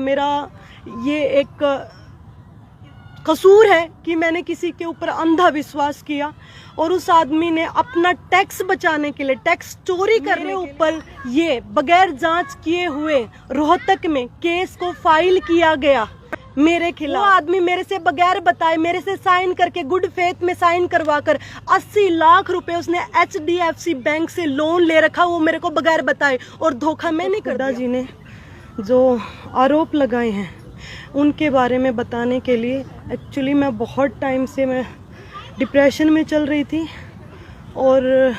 मेरा ये एक कसूर है कि मैंने किसी के ऊपर अंधा विश्वास किया और उस आदमी ने अपना टैक्स बचाने के लिए, टैक्स चोरी करने ऊपर ये बगैर जांच किए हुए रोहतक में केस को फाइल किया गया मेरे खिलाफ। वो आदमी मेरे से बगैर बताए, मेरे से साइन करके, गुड फेथ में साइन करवाकर 80 लाख रुपए उसने HDFC बैंक से लोन ले रखा, वो मेरे को बगैर बताए, और धोखा मैंने कर दिया। जी ने जो आरोप लगाए हैं उनके बारे में बताने के लिए, एक्चुअली मैं बहुत टाइम से मैं डिप्रेशन में चल रही थी और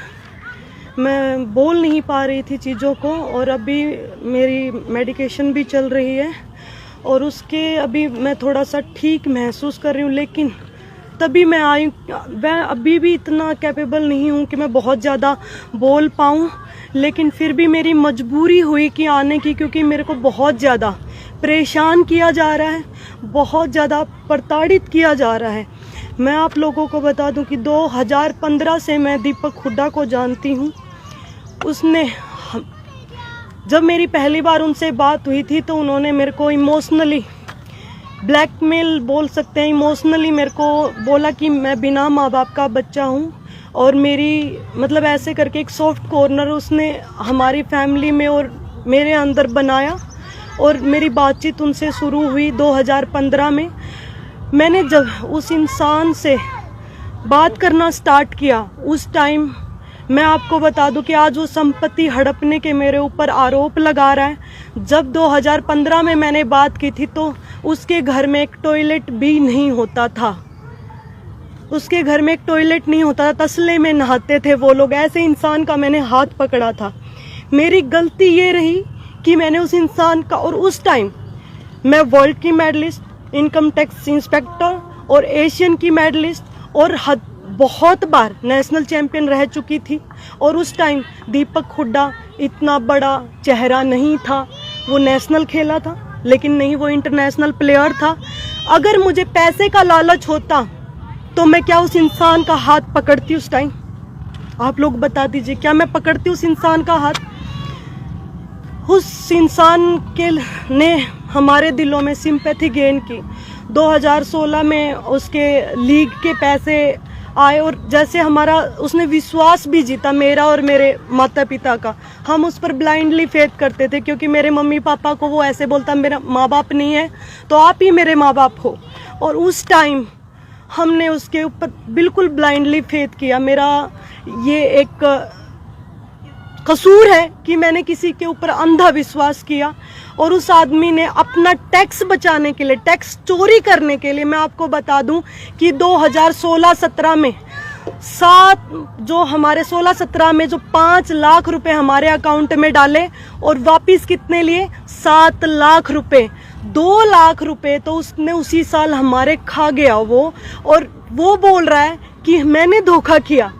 मैं बोल नहीं पा रही थी चीज़ों को, और अभी मेरी मेडिकेशन भी चल रही है और उसके अभी मैं थोड़ा सा ठीक महसूस कर रही हूँ। लेकिन तभी मैं आई, मैं अभी भी इतना कैपेबल नहीं हूँ कि मैं बहुत ज़्यादा बोल पाऊँ, लेकिन फिर भी मेरी मजबूरी हुई कि आने की, क्योंकि मेरे को बहुत ज़्यादा परेशान किया जा रहा है, बहुत ज़्यादा प्रताड़ित किया जा रहा है। मैं आप लोगों को बता दूं कि 2015 से मैं दीपक हुड्डा को जानती हूं। उसने, जब मेरी पहली बार उनसे बात हुई थी तो उन्होंने मेरे को इमोशनली ब्लैकमेल बोल सकते हैं, इमोशनली मेरे को बोला कि मैं बिना माँ बाप का बच्चा हूँ, और मेरी मतलब ऐसे करके एक सॉफ्ट कॉर्नर उसने हमारी फैमिली में और मेरे अंदर बनाया। और मेरी बातचीत उनसे शुरू हुई 2015 में। मैंने जब उस इंसान से बात करना स्टार्ट किया, उस टाइम मैं आपको बता दूं कि आज वो संपत्ति हड़पने के मेरे ऊपर आरोप लगा रहा है। जब 2015 में मैंने बात की थी तो उसके घर में एक टॉयलेट भी नहीं होता था, उसके घर में एक टॉयलेट नहीं होता था, तसले में नहाते थे वो लोग। ऐसे इंसान का मैंने हाथ पकड़ा था। मेरी गलती ये रही कि मैंने उस इंसान का, और उस टाइम मैं वर्ल्ड की मेडलिस्ट, इनकम टैक्स इंस्पेक्टर और एशियन की मेडलिस्ट और बहुत बार नेशनल चैंपियन रह चुकी थी, और उस टाइम दीपक हुड्डा इतना बड़ा चेहरा नहीं था। वो नेशनल खेला था लेकिन नहीं, वो इंटरनेशनल प्लेयर था। अगर मुझे पैसे का लालच होता तो मैं क्या उस इंसान का हाथ पकड़ती उस टाइम? आप लोग बता दीजिए, क्या मैं पकड़ती उस इंसान का हाथ? उस इंसान के ने हमारे दिलों में सिंपैथी गेन की। 2016 में उसके लीग के पैसे आए और जैसे हमारा उसने विश्वास भी जीता, मेरा और मेरे माता पिता का। हम उस पर ब्लाइंडली फेथ करते थे, क्योंकि मेरे मम्मी पापा को वो ऐसे बोलता, मेरा माँ बाप नहीं है तो आप ही मेरे माँ बाप हो। और उस टाइम हमने उसके ऊपर बिल्कुल ब्लाइंडली फेथ किया। मेरा ये एक कसूर है कि मैंने किसी के ऊपर अंधा विश्वास किया, और उस आदमी ने अपना टैक्स बचाने के लिए, टैक्स चोरी करने के लिए, मैं आपको बता दूं कि 2016-17 में जो हमारे 16-17 में जो 5 लाख रुपए हमारे अकाउंट में डाले, और वापिस कितने लिए? 7 लाख रुपए। 2 लाख रुपए तो उसने उसी साल हमारे खा गया वो, और वो बोल रहा है कि मैंने धोखा किया।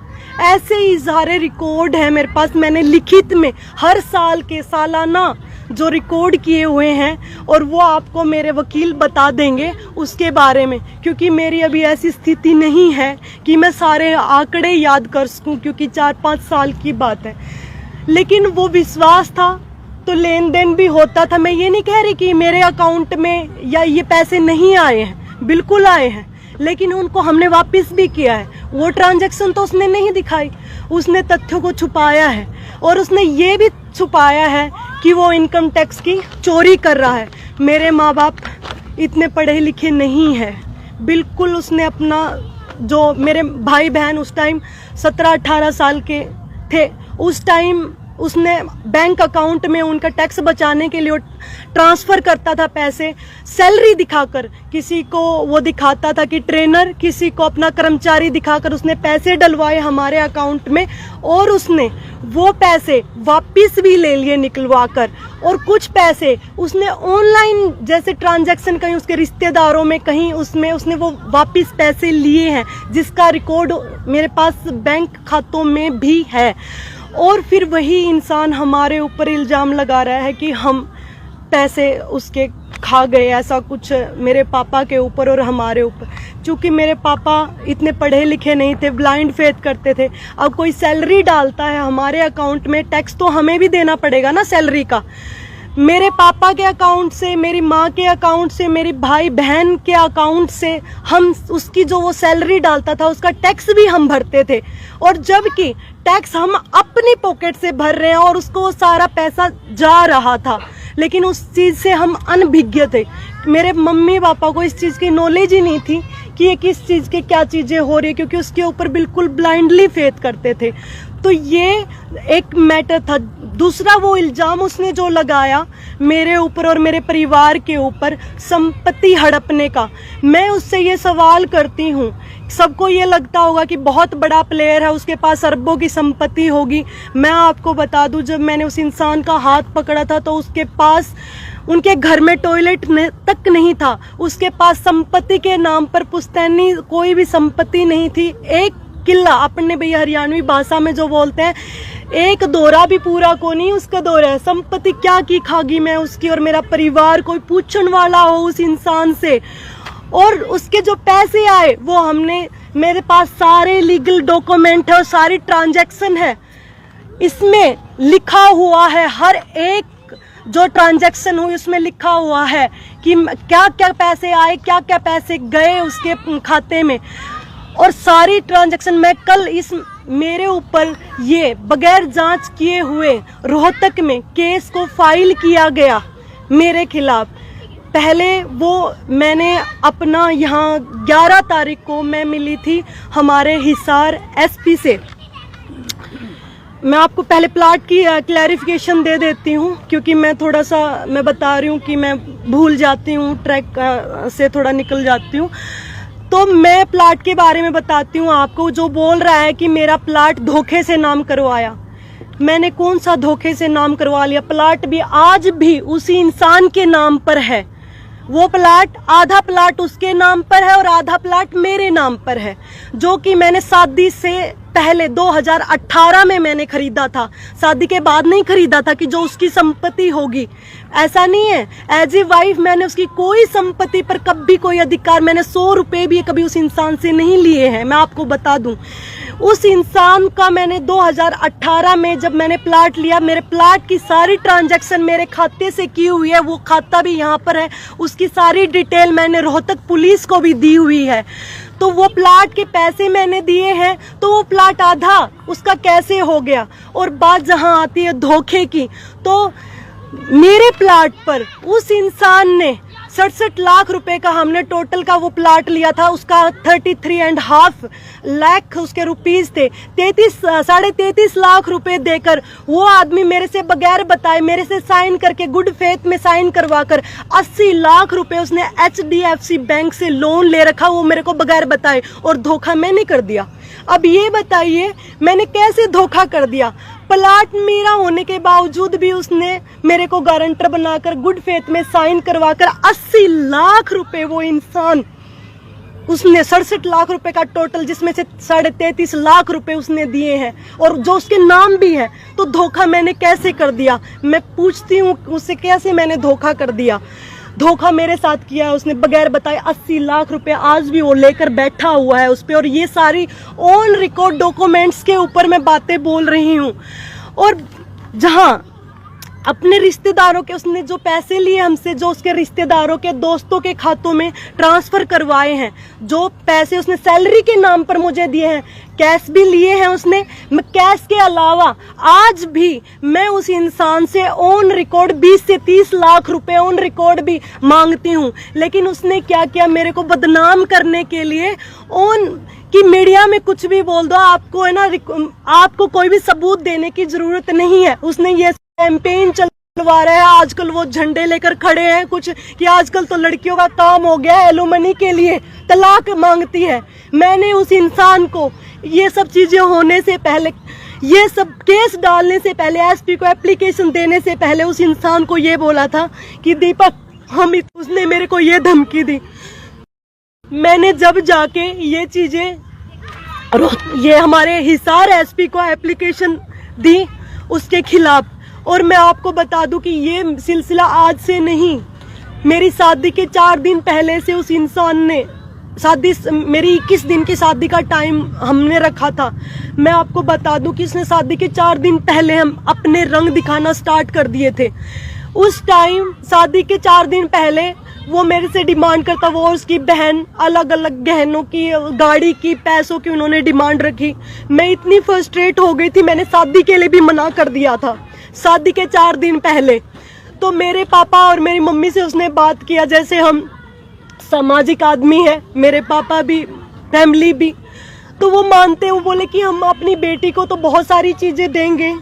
ऐसे ही सारे रिकॉर्ड है मेरे पास, मैंने लिखित में हर साल के सालाना जो रिकॉर्ड किए हुए हैं, और वो आपको मेरे वकील बता देंगे उसके बारे में, क्योंकि मेरी अभी ऐसी स्थिति नहीं है कि मैं सारे आंकड़े याद कर सकूं, क्योंकि 4-5 साल की बात है। लेकिन वो विश्वास था तो लेन देन भी होता था। मैं ये नहीं कह रही कि मेरे अकाउंट में या ये पैसे नहीं आए हैं, बिल्कुल आए हैं, लेकिन उनको हमने वापस भी किया है। वो ट्रांजैक्शन तो उसने नहीं दिखाई, उसने तथ्यों को छुपाया है, और उसने ये भी छुपाया है कि वो इनकम टैक्स की चोरी कर रहा है। मेरे माँ बाप इतने पढ़े लिखे नहीं है, बिल्कुल। उसने अपना, जो मेरे भाई बहन उस टाइम 17-18 साल के थे, उस टाइम उसने बैंक अकाउंट में उनका टैक्स बचाने के लिए ट्रांसफर करता था पैसे, सैलरी दिखाकर। किसी को वो दिखाता था कि ट्रेनर, किसी को अपना कर्मचारी दिखाकर उसने पैसे डलवाए हमारे अकाउंट में, और उसने वो पैसे वापिस भी ले लिए निकलवा कर। और कुछ पैसे उसने ऑनलाइन जैसे ट्रांजैक्शन कहीं उसके रिश्तेदारों में, कहीं उसमें उसने वो वापिस पैसे लिए हैं, जिसका रिकॉर्ड मेरे पास बैंक खातों में भी है। और फिर वही इंसान हमारे ऊपर इल्जाम लगा रहा है कि हम पैसे उसके खा गए, ऐसा कुछ मेरे पापा के ऊपर और हमारे ऊपर। चूंकि मेरे पापा इतने पढ़े लिखे नहीं थे, ब्लाइंड फेथ करते थे। अब कोई सैलरी डालता है हमारे अकाउंट में, टैक्स तो हमें भी देना पड़ेगा ना सैलरी का। मेरे पापा के अकाउंट से, मेरी माँ के अकाउंट से, मेरी भाई बहन के अकाउंट से हम उसकी जो वो सैलरी डालता था उसका टैक्स भी हम भरते थे, और जबकि टैक्स हम अपनी पॉकेट से भर रहे हैं और उसको सारा पैसा जा रहा था, लेकिन उस चीज़ से हम अनभिज्ञ थे। मेरे मम्मी पापा को इस चीज़ की नॉलेज ही नहीं थी कि ये किस चीज़ के क्या चीज़ें हो रही है, क्योंकि उसके ऊपर बिल्कुल ब्लाइंडली फेथ करते थे। तो ये एक मैटर था। दूसरा, वो इल्ज़ाम उसने जो लगाया मेरे ऊपर और मेरे परिवार के ऊपर संपत्ति हड़पने का, मैं उससे ये सवाल करती हूँ, सबको ये लगता होगा कि बहुत बड़ा प्लेयर है, उसके पास अरबों की संपत्ति होगी। मैं आपको बता दूं, जब मैंने उस इंसान का हाथ पकड़ा था तो उसके पास, उनके घर में टॉयलेट तक नहीं था, उसके पास संपत्ति के नाम पर पुश्तैनी कोई भी संपत्ति नहीं थी। एक किला, अपने भैया हरियाणवी भाषा में जो बोलते हैं, एक दौरा भी पूरा को नहीं उसका दौरा है। संपत्ति क्या की खागी मैं उसकी और मेरा परिवार, कोई पूछने वाला हो उस इंसान से। और उसके जो पैसे आए वो हमने, मेरे पास सारे लीगल डॉक्यूमेंट है और सारी ट्रांजैक्शन है, इसमें लिखा हुआ है, हर एक जो ट्रांजैक्शन हुई उसमें लिखा हुआ है कि क्या क्या पैसे आए, क्या क्या पैसे गए उसके खाते में, और सारी ट्रांजैक्शन। मैं कल इस मेरे ऊपर ये बगैर जांच किए हुए रोहतक में केस को फाइल किया गया मेरे खिलाफ। पहले वो मैंने अपना यहाँ 11 तारीख को मैं मिली थी हमारे हिसार एसपी से। मैं आपको पहले प्लाट की क्लैरिफिकेशन दे देती हूँ, क्योंकि मैं थोड़ा सा, मैं बता रही हूँ कि मैं भूल जाती हूँ, ट्रैक से थोड़ा निकल जाती हूँ। तो मैं प्लाट के बारे में बताती हूँ आपको। जो बोल रहा है कि मेरा प्लाट धोखे से नाम करवाया, मैंने कौन सा धोखे से नाम करवा लिया? प्लाट भी आज भी उसी इंसान के नाम पर है। वो प्लाट, आधा प्लाट उसके नाम पर है और आधा प्लाट मेरे नाम पर है, जो कि मैंने शादी से पहले 2018 में मैंने खरीदा था। शादी के बाद नहीं खरीदा था कि जो उसकी संपत्ति होगी, ऐसा नहीं है। एज ए वाइफ मैंने उसकी कोई संपत्ति पर कभी कोई अधिकार, मैंने 100 रुपए भी कभी उस इंसान से नहीं लिए हैं। मैं आपको बता दूं, उस इंसान का मैंने 2018 में जब मैंने प्लाट लिया, मेरे प्लाट की सारी ट्रांजैक्शन मेरे खाते से की हुई है, वो खाता भी यहाँ पर है, उसकी सारी डिटेल मैंने रोहतक पुलिस को भी दी हुई है। तो वो प्लाट के पैसे मैंने दिए हैं, तो वो प्लाट आधा उसका कैसे हो गया? और बात जहां आती है धोखे की, तो मेरे प्लाट पर उस इंसान ने 67 लाख रुपए का, हमने टोटल का वो प्लाट लिया था, उसका 33.5 लाख उसके रुपीस थे। 33.5 लाख रुपए देकर वो आदमी मेरे से बगैर बताए, मेरे से साइन करके, गुड फेथ में साइन करवाकर 80 लाख रुपए उसने HDFC बैंक से लोन ले रखा, वो मेरे को बगैर बताए, और धोखा मैंने कर दिया। अब ये बताइए मैंने कैसे धोखा कर दिया? प्लाट मेरा होने के बावजूद भी उसने मेरे को गारंटर बनाकर गुड फेथ में साइन करवाकर 80 लाख रुपए, वो इंसान, उसने 67 लाख रुपए का टोटल, जिसमें से 33.5 लाख रुपए उसने दिए हैं और जो उसके नाम भी है। तो धोखा मैंने कैसे कर दिया? मैं पूछती हूँ उससे, कैसे मैंने धोखा कर दिया? धोखा मेरे साथ किया है उसने, बगैर बताए 80 लाख रुपए आज भी वो लेकर बैठा हुआ है उस पे, और ये सारी ऑन रिकॉर्ड डॉक्यूमेंट्स के ऊपर मैं बातें बोल रही हूँ। और जहां अपने रिश्तेदारों के, उसने जो पैसे लिए हमसे, जो उसके रिश्तेदारों के, दोस्तों के खातों में ट्रांसफर करवाए हैं, जो पैसे उसने सैलरी के नाम पर मुझे दिए हैं, कैश भी लिए हैं उसने। मैं कैश के अलावा आज भी मैं उस इंसान से ऑन रिकॉर्ड 20 से 30 लाख रुपए ऑन रिकॉर्ड भी मांगती हूँ। लेकिन उसने क्या किया? मेरे को बदनाम करने के लिए ऑन कि मीडिया में कुछ भी बोल दो, आपको है ना, आपको कोई भी सबूत देने की जरूरत नहीं है। उसने ये कैंपेन चलवा रहा है, आजकल वो झंडे लेकर खड़े हैं कुछ, कि आजकल तो लड़कियों का काम हो गया है एलुमनी के लिए तलाक मांगती है। मैंने उस इंसान को ये सब चीजें होने से पहले, ये सब केस डालने से पहले, एसपी को एप्लीकेशन देने से पहले उस इंसान को ये बोला था कि दीपक उसने मेरे को ये धमकी दी। मैंने जब जाके ये चीजें, ये हमारे हिसार एसपी को एप्लीकेशन दी उसके खिलाफ, और मैं आपको बता दूं कि ये सिलसिला आज से नहीं, मेरी शादी के 4 दिन पहले से उस इंसान ने, शादी मेरी 21 दिन की शादी का टाइम हमने रखा था। मैं आपको बता दूं कि इसने शादी के 4 दिन पहले हम अपने रंग दिखाना स्टार्ट कर दिए थे। उस टाइम शादी के 4 दिन पहले वो मेरे से डिमांड करता, वो और उसकी बहन अलग अलग गहनों की, गाड़ी की, पैसों की उन्होंने डिमांड रखी। मैं इतनी फ्रस्ट्रेट हो गई थी, मैंने शादी के लिए भी मना कर दिया था शादी के 4 दिन पहले। तो मेरे पापा और मेरी मम्मी से उसने बात किया, जैसे हम सामाजिक आदमी है, मेरे पापा भी, फैमिली भी, तो वो मानते, वो बोले कि हम अपनी बेटी को तो बहुत सारी चीजें देंगे,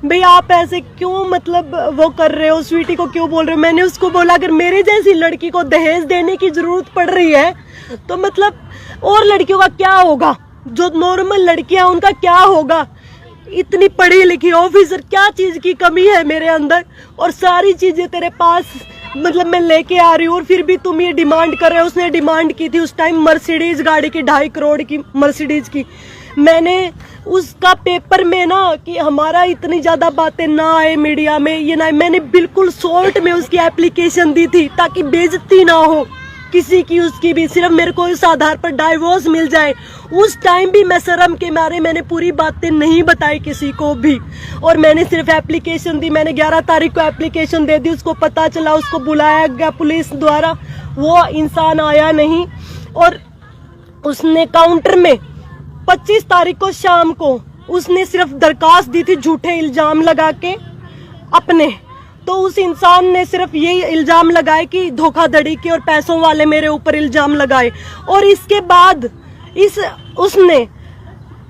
भाई आप ऐसे क्यों मतलब वो कर रहे हो, स्वीटी को क्यों बोल रहे हो। मैंने उसको बोला अगर मेरे जैसी लड़की को दहेज देने की जरूरत पड़ रही है तो मतलब और लड़कियों का क्या होगा, जो नॉर्मल लड़कियां उनका क्या होगा। इतनी पढ़ी लिखी ऑफिसर, क्या चीज की कमी है मेरे अंदर, और सारी चीजें तेरे पास मतलब मैं लेके आ रही हूँ और फिर भी तुम ये डिमांड कर रहे हो। उसने डिमांड की थी उस टाइम मर्सिडीज गाड़ी की, 2.5 करोड़ की मर्सिडीज की। मैंने उसका पेपर में ना कि हमारा इतनी ज्यादा बातें ना आए मीडिया में, ये ना, मैंने बिल्कुल शॉर्ट में उसकी एप्लीकेशन दी थी ताकि बेइज्जती ना हो किसी की, उसकी भी, सिर्फ मेरे को इस आधार पर डाइवोर्स मिल जाए। उस टाइम भी मैं शर्म के मारे मैंने पूरी बातें नहीं बताई किसी को भी, और मैंने सिर्फ एप्लीकेशन दी। मैंने 11 तारीख को एप्लीकेशन दे दी, उसको पता चला, उसको बुलाया गया पुलिस द्वारा, वो इंसान आया नहीं, और उसने काउंटर में 25 तारीख को शाम को उसने सिर्फ दरखास्त दी थी झूठे इल्जाम लगा के अपने। तो उस इंसान ने सिर्फ यही इल्जाम लगाए कि धोखाधड़ी की और पैसों वाले मेरे ऊपर इल्जाम लगाए। और इसके बाद उसने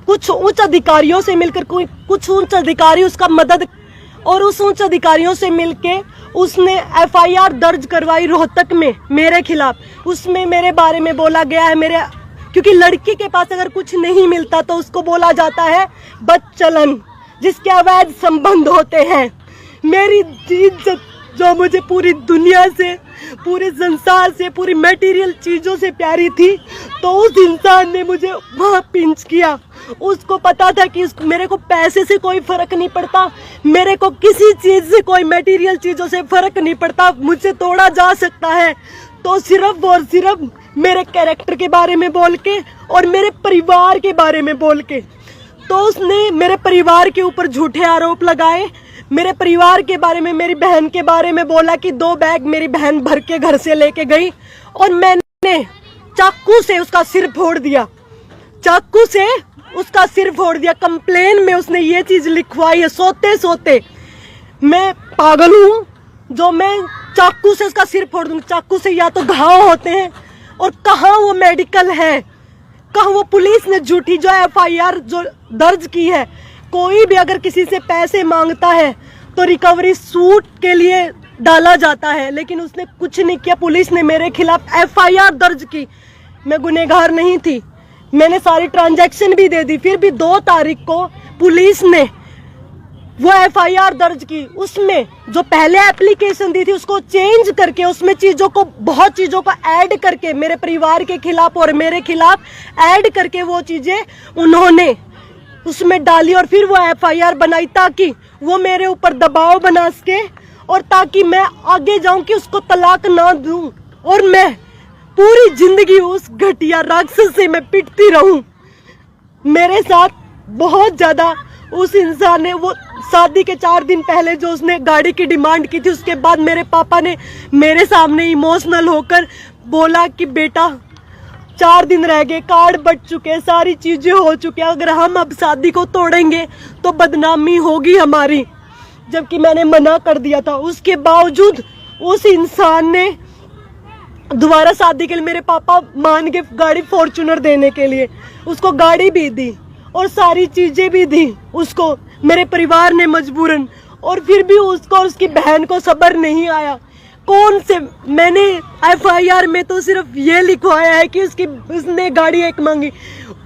कुछ उच्च अधिकारियों से मिलकर, कुछ उच्च अधिकारी उसका मदद, और उस उच्च अधिकारियों से मिलके उसने FIR दर्ज करवाई रोहतक में मेरे खिलाफ। उसमें मेरे बारे में बोला गया है, मेरे, क्योंकि लड़की के पास अगर कुछ नहीं मिलता तो उसको बोला जाता है बदचलन, जिसके अवैध संबंध होते हैं। मेरी इज्जत जो मुझे पूरी दुनिया से, पूरे संसार से, पूरी मटेरियल चीजों से प्यारी थी, तो उस इंसान ने मुझे वहां पिंच किया। उसको पता था कि मेरे को पैसे से कोई फर्क नहीं पड़ता, मेरे को किसी चीज से, कोई मटेरियल चीजों से फर्क नहीं पड़ता, मुझे तोड़ा जा सकता है तो सिर्फ और सिर्फ मेरे कैरेक्टर के बारे में बोल के और मेरे परिवार के बारे में बोल के। तो उसने मेरे परिवार के ऊपर झूठे आरोप लगाए, मेरे परिवार के बारे में, मेरी बहन के बारे में बोला कि 2 बैग मेरी बहन भर के घर से लेके गई, और मैंने चाकू से उसका सिर फोड़ दिया, चाकू से उसका सिर फोड़ दिया। कंप्लेन में उसने ये चीज लिखवाई है, सोते सोते। मैं पागल हूँ जो मैं चाकू से उसका सिर फोड़ दूंगी। चाकू से या तो घाव होते हैं, और कहाँ वो मेडिकल है, कहाँ वो पुलिस ने झूठी जो FIR जो दर्ज की है। कोई भी अगर किसी से पैसे मांगता है तो रिकवरी सूट के लिए डाला जाता है, लेकिन उसने कुछ नहीं किया। पुलिस ने मेरे खिलाफ FIR दर्ज की, मैं गुनहगार नहीं थी, मैंने सारी ट्रांजैक्शन भी दे दी। फिर भी 2 तारीख को पुलिस ने वो FIR दर्ज की, उसमें जो पहले एप्लीकेशन दी थी उसको चेंज करके, उसमें चीजों को, बहुत चीजों को ऐड करके मेरे परिवार के खिलाफ और मेरे खिलाफ ऐड करके वो चीजें उन्होंने उसमें डाली, और फिर वो FIR बनाई ताकि वो मेरे ऊपर दबाव बना सके, और ताकि मैं आगे जाऊं कि उसको तलाक ना दूं, और मैं पूरी जिंदगी उस घटिया राक्षस से मैं पिटती रहूं। मेरे साथ बहुत ज्यादा उस इंसान ने, वो शादी के 4 दिन पहले जो उसने गाड़ी की डिमांड की थी, उसके बाद मेरे पापा ने मेरे सामने इमोशनल होकर बोला कि बेटा 4 दिन रह गए, कार्ड बट चुके, सारी चीजें हो चुकी, अगर हम अब शादी को तोड़ेंगे तो बदनामी होगी हमारी, जबकि मैंने मना कर दिया था। उसके बावजूद उस इंसान ने दोबारा शादी के लिए मेरे पापा मान के गाड़ी फॉर्च्यूनर देने के लिए, उसको गाड़ी भी दी और सारी चीजें भी दी उसको, मेरे परिवार ने मजबूरन, और फिर भी उसको और उसकी बहन को सब्र नहीं आया। कौन से, मैंने FIR में तो सिर्फ ये लिखवाया है कि उसने गाड़ी एक मांगी।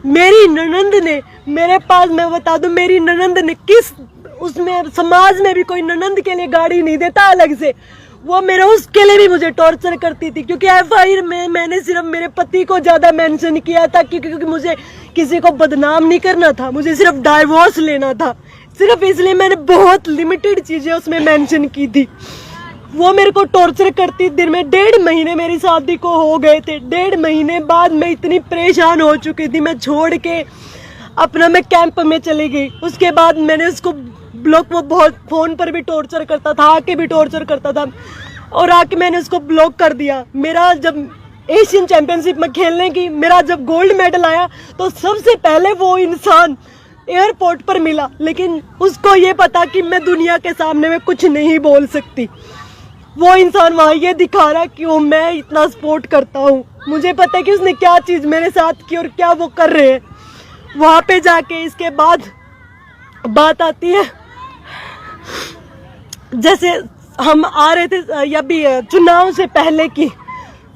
मेरी ननंद ने मेरे पास, मैं बता दूं, मेरी ननंद ने किस, उसमें समाज में भी कोई ननंद के लिए गाड़ी नहीं देता अलग से, वो मेरा उसके लिए भी मुझे टॉर्चर करती थी, क्योंकि FIR में मैंने सिर्फ मेरे पति को ज्यादा मेंशन किया था, क्योंकि मुझे किसी को बदनाम नहीं करना था, मुझे सिर्फ डाइवोर्स लेना था, सिर्फ इसलिए मैंने बहुत लिमिटेड चीजें उसमें मेंशन की थी। वो मेरे को टॉर्चर करती दिन में। 1.5 महीने मेरी शादी को हो गए थे, 1.5 महीने बाद मैं इतनी परेशान हो चुकी थी, मैं छोड़ के अपना मैं कैंप में चली गई। उसके बाद मैंने उसको ब्लॉक, वो बहुत फोन पर भी टॉर्चर करता था, आके भी टॉर्चर करता था, और आके मैंने उसको ब्लॉक कर दिया। मेरा जब एशियन चैंपियनशिप में खेलने की मेरा जब गोल्ड मेडल आया तो सबसे पहले वो इंसान एयरपोर्ट पर मिला, लेकिन उसको ये पता कि मैं दुनिया के सामने में कुछ नहीं बोल सकती। वो इंसान वहाँ ये दिखा रहा है कि वो मैं इतना सपोर्ट करता हूँ। मुझे पता है कि उसने क्या चीज़ मेरे साथ की और क्या वो कर रहे हैं। वहाँ पे जाके इसके बाद बात आती है, जैसे हम आ रहे थे या भी चुनाव से पहले की,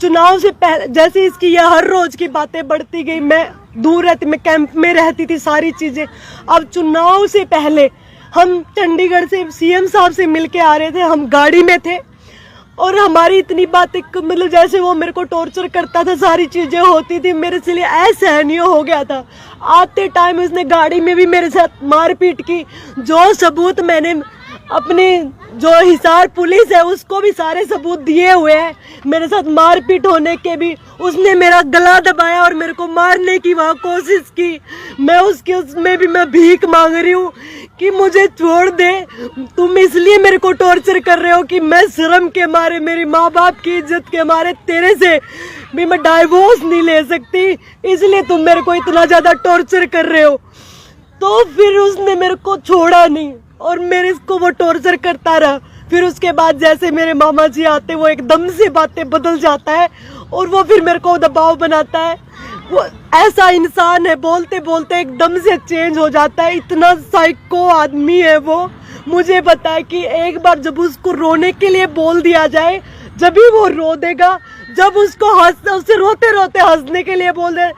चुनाव से पहले जैसे इसकी यह हर रोज की बातें बढ़ती गई। मैं दूर रहती, मैं कैंप में रहती थी, सारी चीजें। अब चुनाव से पहले हम चंडीगढ़ से सीएम साहब से मिलके आ रहे थे, हम गाड़ी में थे और हमारी इतनी बातें, मतलब जैसे वो मेरे को टॉर्चर करता था, सारी चीजें होती थी, मेरे से लिए असहनीय हो गया था। आते टाइम उसने गाड़ी में भी मेरे साथ मारपीट की। जो सबूत मैंने अपनी, जो हिसार पुलिस है उसको भी सारे सबूत दिए हुए हैं, मेरे साथ मारपीट होने के भी। उसने मेरा गला दबाया और मेरे को मारने की वहाँ कोशिश की। मैं उसमें भी मैं भीख मांग रही हूँ कि मुझे छोड़ दे, तुम इसलिए मेरे को टॉर्चर कर रहे हो कि मैं शर्म के मारे, मेरी माँ बाप की इज्जत के मारे तेरे से भी मैं डाइवोर्स नहीं ले सकती, इसलिए तुम मेरे को इतना ज्यादा टॉर्चर कर रहे हो। तो फिर उसने मेरे को छोड़ा नहीं और मेरे को वो टॉर्चर करता रहा। फिर उसके बाद जैसे मेरे मामा जी आते, वो एकदम से बातें बदल जाता है और वो फिर मेरे को दबाव बनाता है। वो ऐसा इंसान है, बोलते बोलते एकदम से चेंज हो जाता है, इतना साइको आदमी है वो। मुझे पता है कि एक बार जब उसको रोने के लिए बोल दिया जाए, जब भी वो रो देगा, जब उसको उसे रोते रोते हंसने के लिए बोल दे,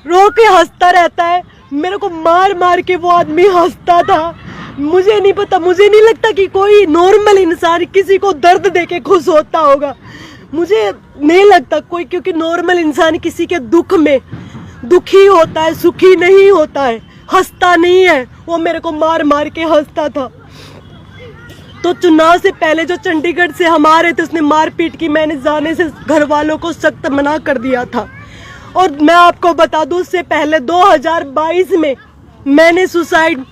रो के हंसता रहता है। मेरे को मार मार के वो आदमी हंसता था। मुझे नहीं पता, मुझे नहीं लगता कि कोई नॉर्मल इंसान किसी को दर्द देके खुश होता होगा, मुझे नहीं लगता कोई, क्योंकि नॉर्मल इंसान किसी के दुख में दुखी होता है, सुखी नहीं होता है, हंसता नहीं है। वो मेरे को मार मार के हंसता था। तो चुनाव से पहले जो चंडीगढ़ से हम आ रहे थे, उसने मारपीट की। मैंने जाने से घर वालों को सख्त मना कर दिया था। और मैं आपको बता दूं, उससे पहले 2022 में मैंने सुसाइड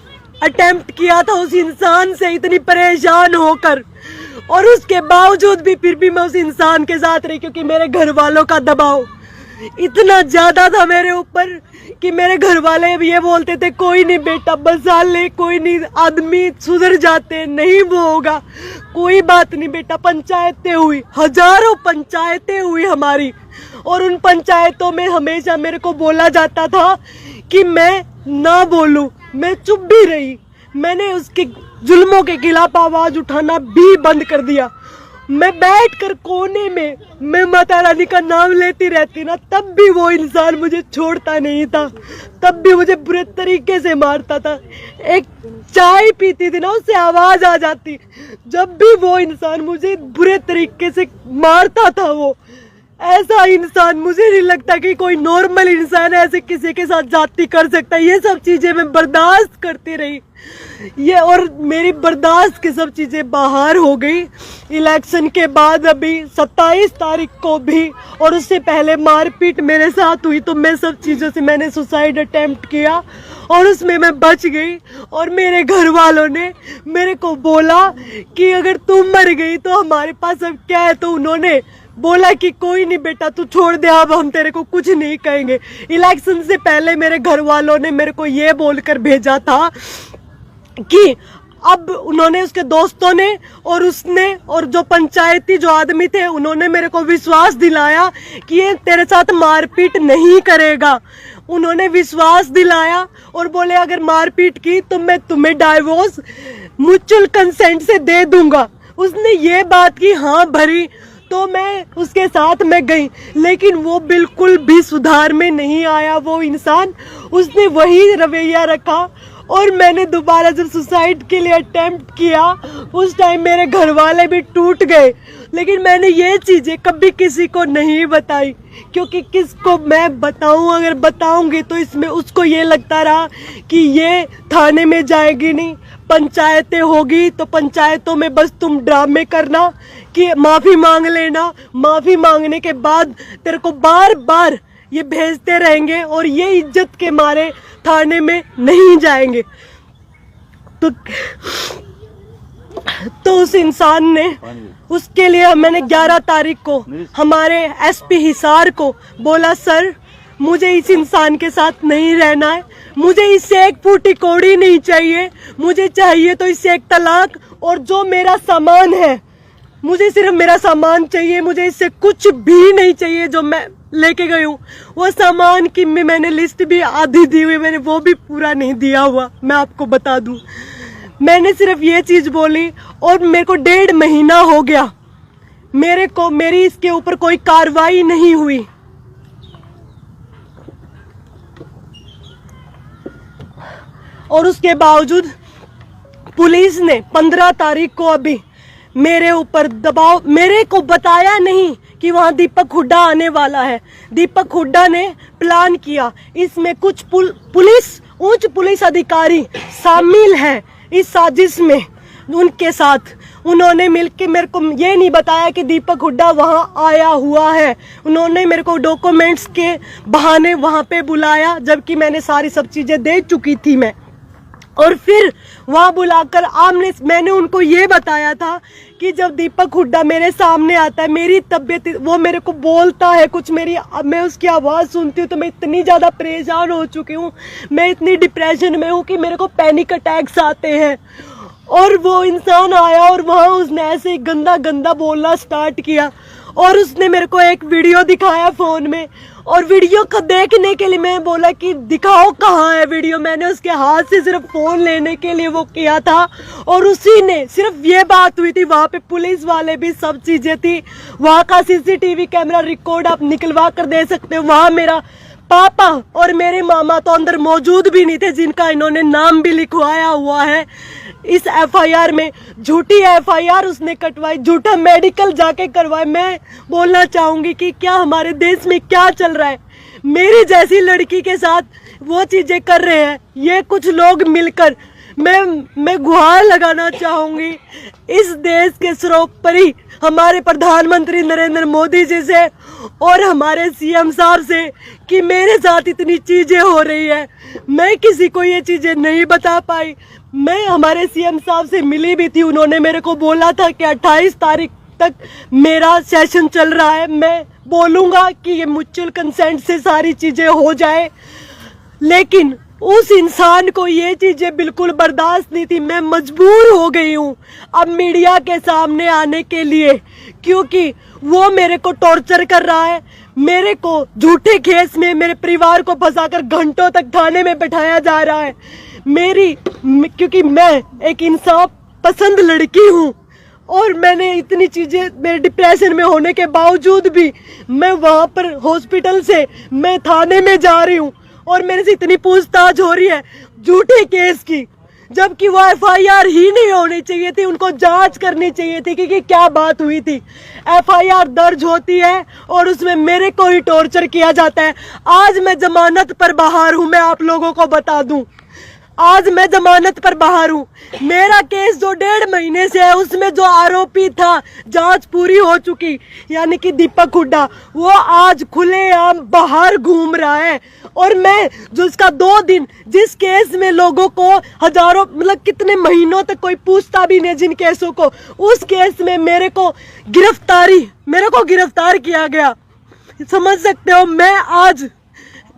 अटेम्प्ट किया था उस इंसान से, इतनी परेशान होकर, और उसके बावजूद भी फिर भी मैं उस इंसान के साथ रही, क्योंकि मेरे घर वालों का दबाव इतना ज्यादा था मेरे ऊपर कि मेरे घर वाले भी ये बोलते थे, कोई नहीं बेटा बसा ले, कोई नहीं, आदमी सुधर जाते, नहीं वो होगा, कोई बात नहीं बेटा। पंचायतें हुई, हजारों पंचायतें हुई हमारी, और उन पंचायतों में हमेशा मेरे को बोला जाता था कि मैं ना बोलूं, मैं चुप भी रही। मैंने उसके जुल्मों के खिलाफ आवाज उठाना भी बंद कर दिया। मैं बैठकर कोने में मैं माता रानी का नाम लेती रहती ना, तब भी वो इंसान मुझे छोड़ता नहीं था, तब भी मुझे बुरे तरीके से मारता था। एक चाय पीती थी ना, उससे आवाज आ जाती, जब भी वो इंसान मुझे बुरे तरीके से मारता था। वो ऐसा इंसान, मुझे नहीं लगता कि कोई नॉर्मल इंसान ऐसे किसी के साथ जाती कर सकता है। ये सब चीजें मैं बर्दाश्त करती रही, ये, और मेरी बर्दाश्त की सब चीजें बाहर हो गई। इलेक्शन के बाद अभी 27 तारीख को भी, और उससे पहले मारपीट मेरे साथ हुई, तो मैं सब चीजों से मैंने सुसाइड अटेम्प्ट किया और उसमें मैं बच गई। और मेरे घर वालों ने मेरे को बोला कि अगर तुम मर गई तो हमारे पास अब क्या है, तो उन्होंने बोला कि कोई नहीं बेटा तू छोड़ दे, अब हम तेरे को कुछ नहीं कहेंगे। इलेक्शन से पहले मेरे घर वालों ने मेरे को ये बोलकर भेजा था कि अब उन्होंने, उसके दोस्तों ने और उसने और जो पंचायती जो आदमी थे, उन्होंने मेरे को विश्वास दिलाया कि ये तेरे साथ मारपीट नहीं करेगा। उन्होंने विश्वास दिलाया और बोले अगर मारपीट की तो मैं तुम्हें डाइवोर्स म्यूचुअल कंसेंट से दे दूंगा। उसने ये बात की हाँ भरी, तो मैं उसके साथ में गई, लेकिन वो बिल्कुल भी सुधार में नहीं आया वो इंसान। उसने वही रवैया रखा। और मैंने दोबारा जब सुसाइड के लिए अटेम्प्ट किया, उस टाइम मेरे घर वाले भी टूट गए, लेकिन मैंने ये चीजें कभी किसी को नहीं बताई, क्योंकि किसको मैं बताऊं, अगर बताऊंगी तो इसमें उसको ये लगता रहा कि ये थाने में जाएगी नहीं, पंचायतें होगी तो पंचायतों में बस तुम ड्रामे करना कि माफी मांग लेना, माफी मांगने के बाद तेरे को बार बार ये भेजते रहेंगे और ये इज्जत के मारे थाने में नहीं जाएंगे। तो उस इंसान ने, उसके लिए मैंने 11 तारीख को हमारे एसपी हिसार को बोला, सर मुझे इस इंसान के साथ नहीं रहना है, मुझे इससे एक फूटी कौड़ी नहीं चाहिए, मुझे चाहिए तो इससे एक तलाक, और जो मेरा सामान है मुझे सिर्फ मेरा सामान चाहिए, मुझे इससे कुछ भी नहीं चाहिए जो मैं लेके गई हूँ। वो सामान की मैंने लिस्ट भी आधी दी हुई, मैंने वो भी पूरा नहीं दिया हुआ, मैं आपको बता दूं। मैंने सिर्फ ये चीज बोली और मेरे को 1.5 महीना हो गया, मेरी इसके ऊपर कोई कार्रवाई नहीं हुई। और उसके बावजूद पुलिस ने 15 तारीख को अभी मेरे ऊपर दबाव, मेरे को बताया नहीं कि वहां दीपक हुड्डा आने वाला है। दीपक हुड्डा ने प्लान किया, इसमें कुछ उच्च पुलिस अधिकारी शामिल हैं इस साजिश में। उनके साथ उन्होंने मिलकर मेरे को ये नहीं बताया कि दीपक हुड्डा वहां आया हुआ है। उन्होंने मेरे को डॉक्यूमेंट्स के बहाने वहां पे बुलाया, जबकि मैंने सारी सब चीजें दे चुकी थी मैं। और फिर वहां बुलाकर मैंने उनको ये बताया था कि जब दीपक हुड्डा मेरे सामने आता है, मेरी तबीयत, वो मेरे को बोलता है कुछ, मैं उसकी आवाज़ सुनती हूँ तो मैं इतनी ज़्यादा परेशान हो चुकी हूँ, मैं इतनी डिप्रेशन में हूँ कि मेरे को पैनिक अटैक्स आते हैं। और वो इंसान आया और वहाँ उसने ऐसे ही गंदा गंदा बोलना स्टार्ट किया, और उसने मेरे को एक वीडियो दिखाया फ़ोन में, और वीडियो को देखने के लिए मैं बोला कि दिखाओ कहाँ है वीडियो। मैंने उसके हाथ से सिर्फ फ़ोन लेने के लिए वो किया था, और उसी ने सिर्फ ये बात हुई थी, वहाँ पे पुलिस वाले भी, सब चीज़ें थी, वहाँ का CCTV कैमरा रिकॉर्ड आप निकलवा कर दे सकते हो। वहाँ मेरा पापा और मेरे मामा तो अंदर मौजूद भी नहीं थे, जिनका इन्होंने नाम भी लिखवाया हुआ है इस FIR में। झूठी FIR उसने कटवाई, झूठा मेडिकल जाके करवाए। मैं बोलना चाहूंगी कि क्या हमारे देश में क्या चल रहा है, मेरी जैसी लड़की के साथ वो चीजें कर रहे हैं ये कुछ लोग मिलकर। मैं गुहार लगाना चाहूंगी इस देश के सर्वोपरि हमारे प्रधानमंत्री नरेंद्र मोदी जी से और हमारे CM साहब से कि मेरे साथ इतनी चीजें हो रही है, मैं किसी को ये चीजें नहीं बता पाई। मैं हमारे CM साहब से मिली भी थी, उन्होंने मेरे को बोला था कि 28 तारीख तक मेरा सेशन चल रहा है, मैं बोलूँगा कि ये म्यूचुअल कंसेंट से सारी चीज़ें हो जाए। लेकिन उस इंसान को ये चीज़ें बिल्कुल बर्दाश्त नहीं थी। मैं मजबूर हो गई हूँ अब मीडिया के सामने आने के लिए, क्योंकि वो मेरे को टॉर्चर कर रहा है। मेरे को झूठे केस में मेरे परिवार को फंसाकर घंटों तक थाने में बैठाया जा रहा है। क्योंकि मैं एक इंसाफ पसंद लड़की हूँ, और मैंने इतनी चीज़ें, मेरे डिप्रेशन में होने के बावजूद भी मैं वहाँ पर हॉस्पिटल से मैं थाने में जा रही हूँ, और मेरे से इतनी पूछताछ हो रही है झूठे केस की, जबकि वो FIR ही नहीं होनी चाहिए थी। उनको जांच करनी चाहिए थी कि क्या बात हुई थी। FIR दर्ज होती है और उसमें मेरे को ही टॉर्चर किया जाता है। आज मैं जमानत पर बाहर हूँ, मैं आप लोगों को बता दूं, आज मैं जमानत पर बाहर हूँ। मेरा केस जो 1.5 महीने से है, उसमें जो आरोपी था, जांच पूरी हो चुकी, यानी कि दीपक हुड्डा, वो आज खुलेआम बाहर घूम रहा है। और मैं जो इसका 2 दिन, जिस केस में लोगों को हजारों, मतलब कितने महीनों तक कोई पूछता भी नहीं जिन केसों को, उस केस में मेरे को गिरफ्तार किया गया। समझ सकते हो मैं आज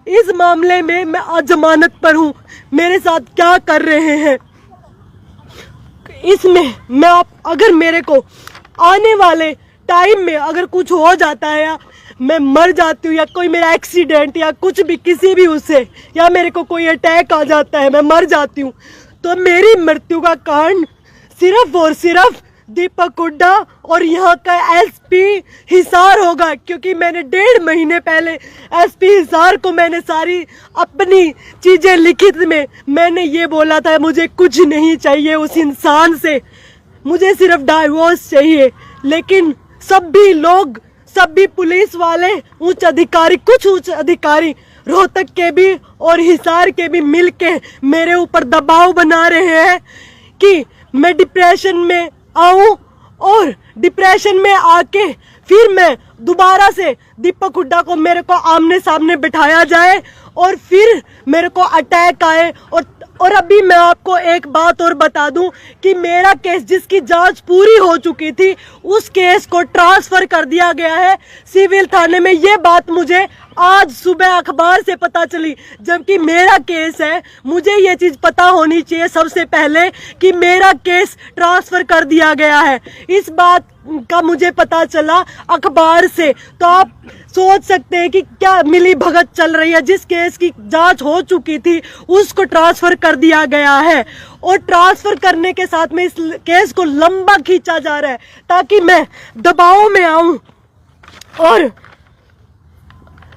इस मामले में मैं आज जमानत पर हूँ। मेरे साथ क्या कर रहे हैं इसमें मैं अगर मेरे को आने वाले टाइम में अगर कुछ हो जाता है, या मैं मर जाती हूँ, या कोई मेरा एक्सीडेंट या कुछ भी किसी भी उससे, या मेरे को कोई अटैक आ जाता है, मैं मर जाती हूँ, तो मेरी मृत्यु का कारण सिर्फ और सिर्फ दीपक हुड्डा और यहाँ का SP हिसार होगा। क्योंकि मैंने 1.5 महीने पहले SP हिसार को मैंने सारी अपनी चीजें लिखित में मैंने ये बोला था, मुझे कुछ नहीं चाहिए उस इंसान से, मुझे सिर्फ डाइवोर्स चाहिए। लेकिन सभी पुलिस वाले, कुछ उच्च अधिकारी रोहतक के भी और हिसार के भी मिलके मेरे ऊपर दबाव बना रहे हैं कि मैं डिप्रेशन में आऊं, और डिप्रेशन में आके फिर मैं दोबारा से दीपक हुड्डा को मेरे को आमने सामने बिठाया जाए, और फिर मेरे को अटैक आए, और और अभी मैं आपको एक बात और बता दूं कि मेरा केस जिसकी जांच पूरी हो चुकी थी उस केस को ट्रांसफर कर दिया गया है सिविल थाने में। ये बात मुझे आज सुबह अखबार से पता चली, जबकि मेरा केस है। मुझे ये चीज पता होनी चाहिए सबसे पहले कि मेरा केस ट्रांसफर कर दिया गया है। इस बात का मुझे पता चला अखबार से। तो आप सोच सकते हैं कि क्या मिली भगत चल रही है। जिस केस की जांच हो चुकी थी उसको ट्रांसफर कर दिया गया है, और ट्रांसफर करने के साथ में इस केस को लंबा खींचा जा रहा है ताकि मैं दबाव में आऊं और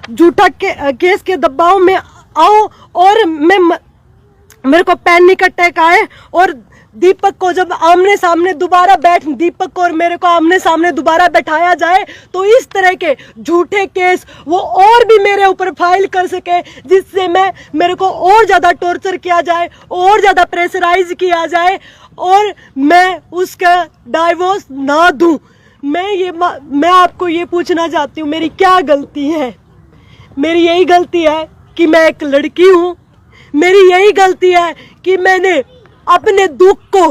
झूठा केस के दबाव में आऊं और मेरे को पैनिक अटैक आए और दीपक को जब आमने सामने दोबारा दीपक को और मेरे को आमने सामने दोबारा बैठाया जाए तो इस तरह के झूठे केस वो और भी मेरे ऊपर फाइल कर सके, जिससे मेरे को और ज्यादा टॉर्चर किया जाए, और ज्यादा प्रेशराइज किया जाए और मैं उसका डाइवोर्स ना दूं। मैं आपको ये पूछना चाहती हूँ, मेरी क्या गलती है? मेरी यही गलती है कि मैं एक लड़की हूँ। मेरी यही गलती है कि मैंने अपने दुख को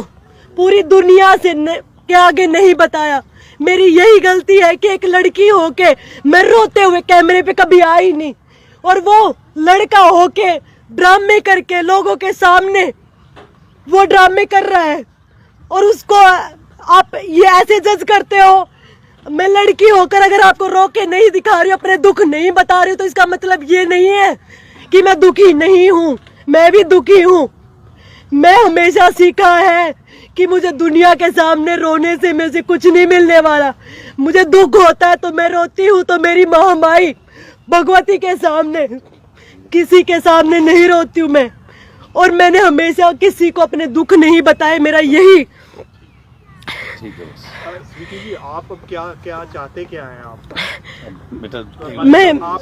पूरी दुनिया के आगे नहीं बताया। मेरी यही गलती है कि एक लड़की होके मैं रोते हुए कैमरे पे कभी आई नहीं, और वो लड़का होके ड्रामे करके लोगों के सामने वो ड्रामे कर रहा है और उसको आप ये ऐसे जज करते हो। मैं लड़की होकर अगर आपको रो के नहीं दिखा रही हूँ, अपने दुख नहीं बता रही हूँ, तो इसका मतलब ये नहीं है कि मैं दुखी नहीं हूँ। मैं भी दुखी हूँ। मैं हमेशा सीखा है कि मुझे दुनिया के सामने रोने से मुझे कुछ नहीं मिलने वाला। मुझे दुख होता है तो मैं रोती हूँ, तो मेरी महामाई भगवती के सामने, किसी के सामने नहीं रोती हूँ मैं। और मैंने हमेशा किसी को अपने दुख नहीं बताए। मेरा यही स्वीटी जी, आप अब क्या चाहते क्या हैं आप? बेटा,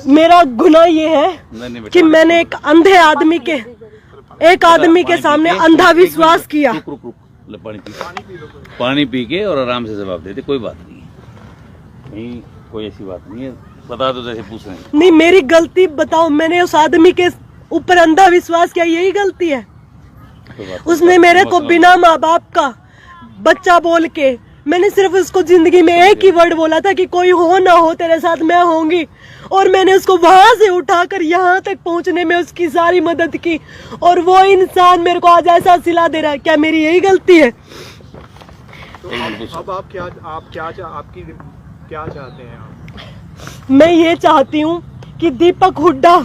मेरा गुनाह ये है कि मैंने एक अंधे आदमी के सामने अंधा विश्वास किया। पानी पी के और आराम से जवाब देते, कोई बात नहीं है, नहीं कोई ऐसी बात नहीं है, बता दो जैसे पूछ रहे हैं। नहीं, मेरी गलती बताओ। मैंने उस आदमी के ऊपर अंधा विश्वास किया, यही गलती है। उसने मेरे को बिना माँ बाप का बच्चा बोल के, मैंने सिर्फ उसको जिंदगी में एक ही वर्ड बोला था कि कोई हो ना हो तेरे साथ मैं होंगी, और मैंने उसको वहां से उठाकर यहाँ तक पहुंचने में उसकी सारी मदद की, और वो इंसान मेरे को आज ऐसा सिला दे रहा है। क्या मेरी यही गलती है? तो अब आप क्या चाहते हैं आप? मैं ये चाहती हूँ कि दीपक हुड्डा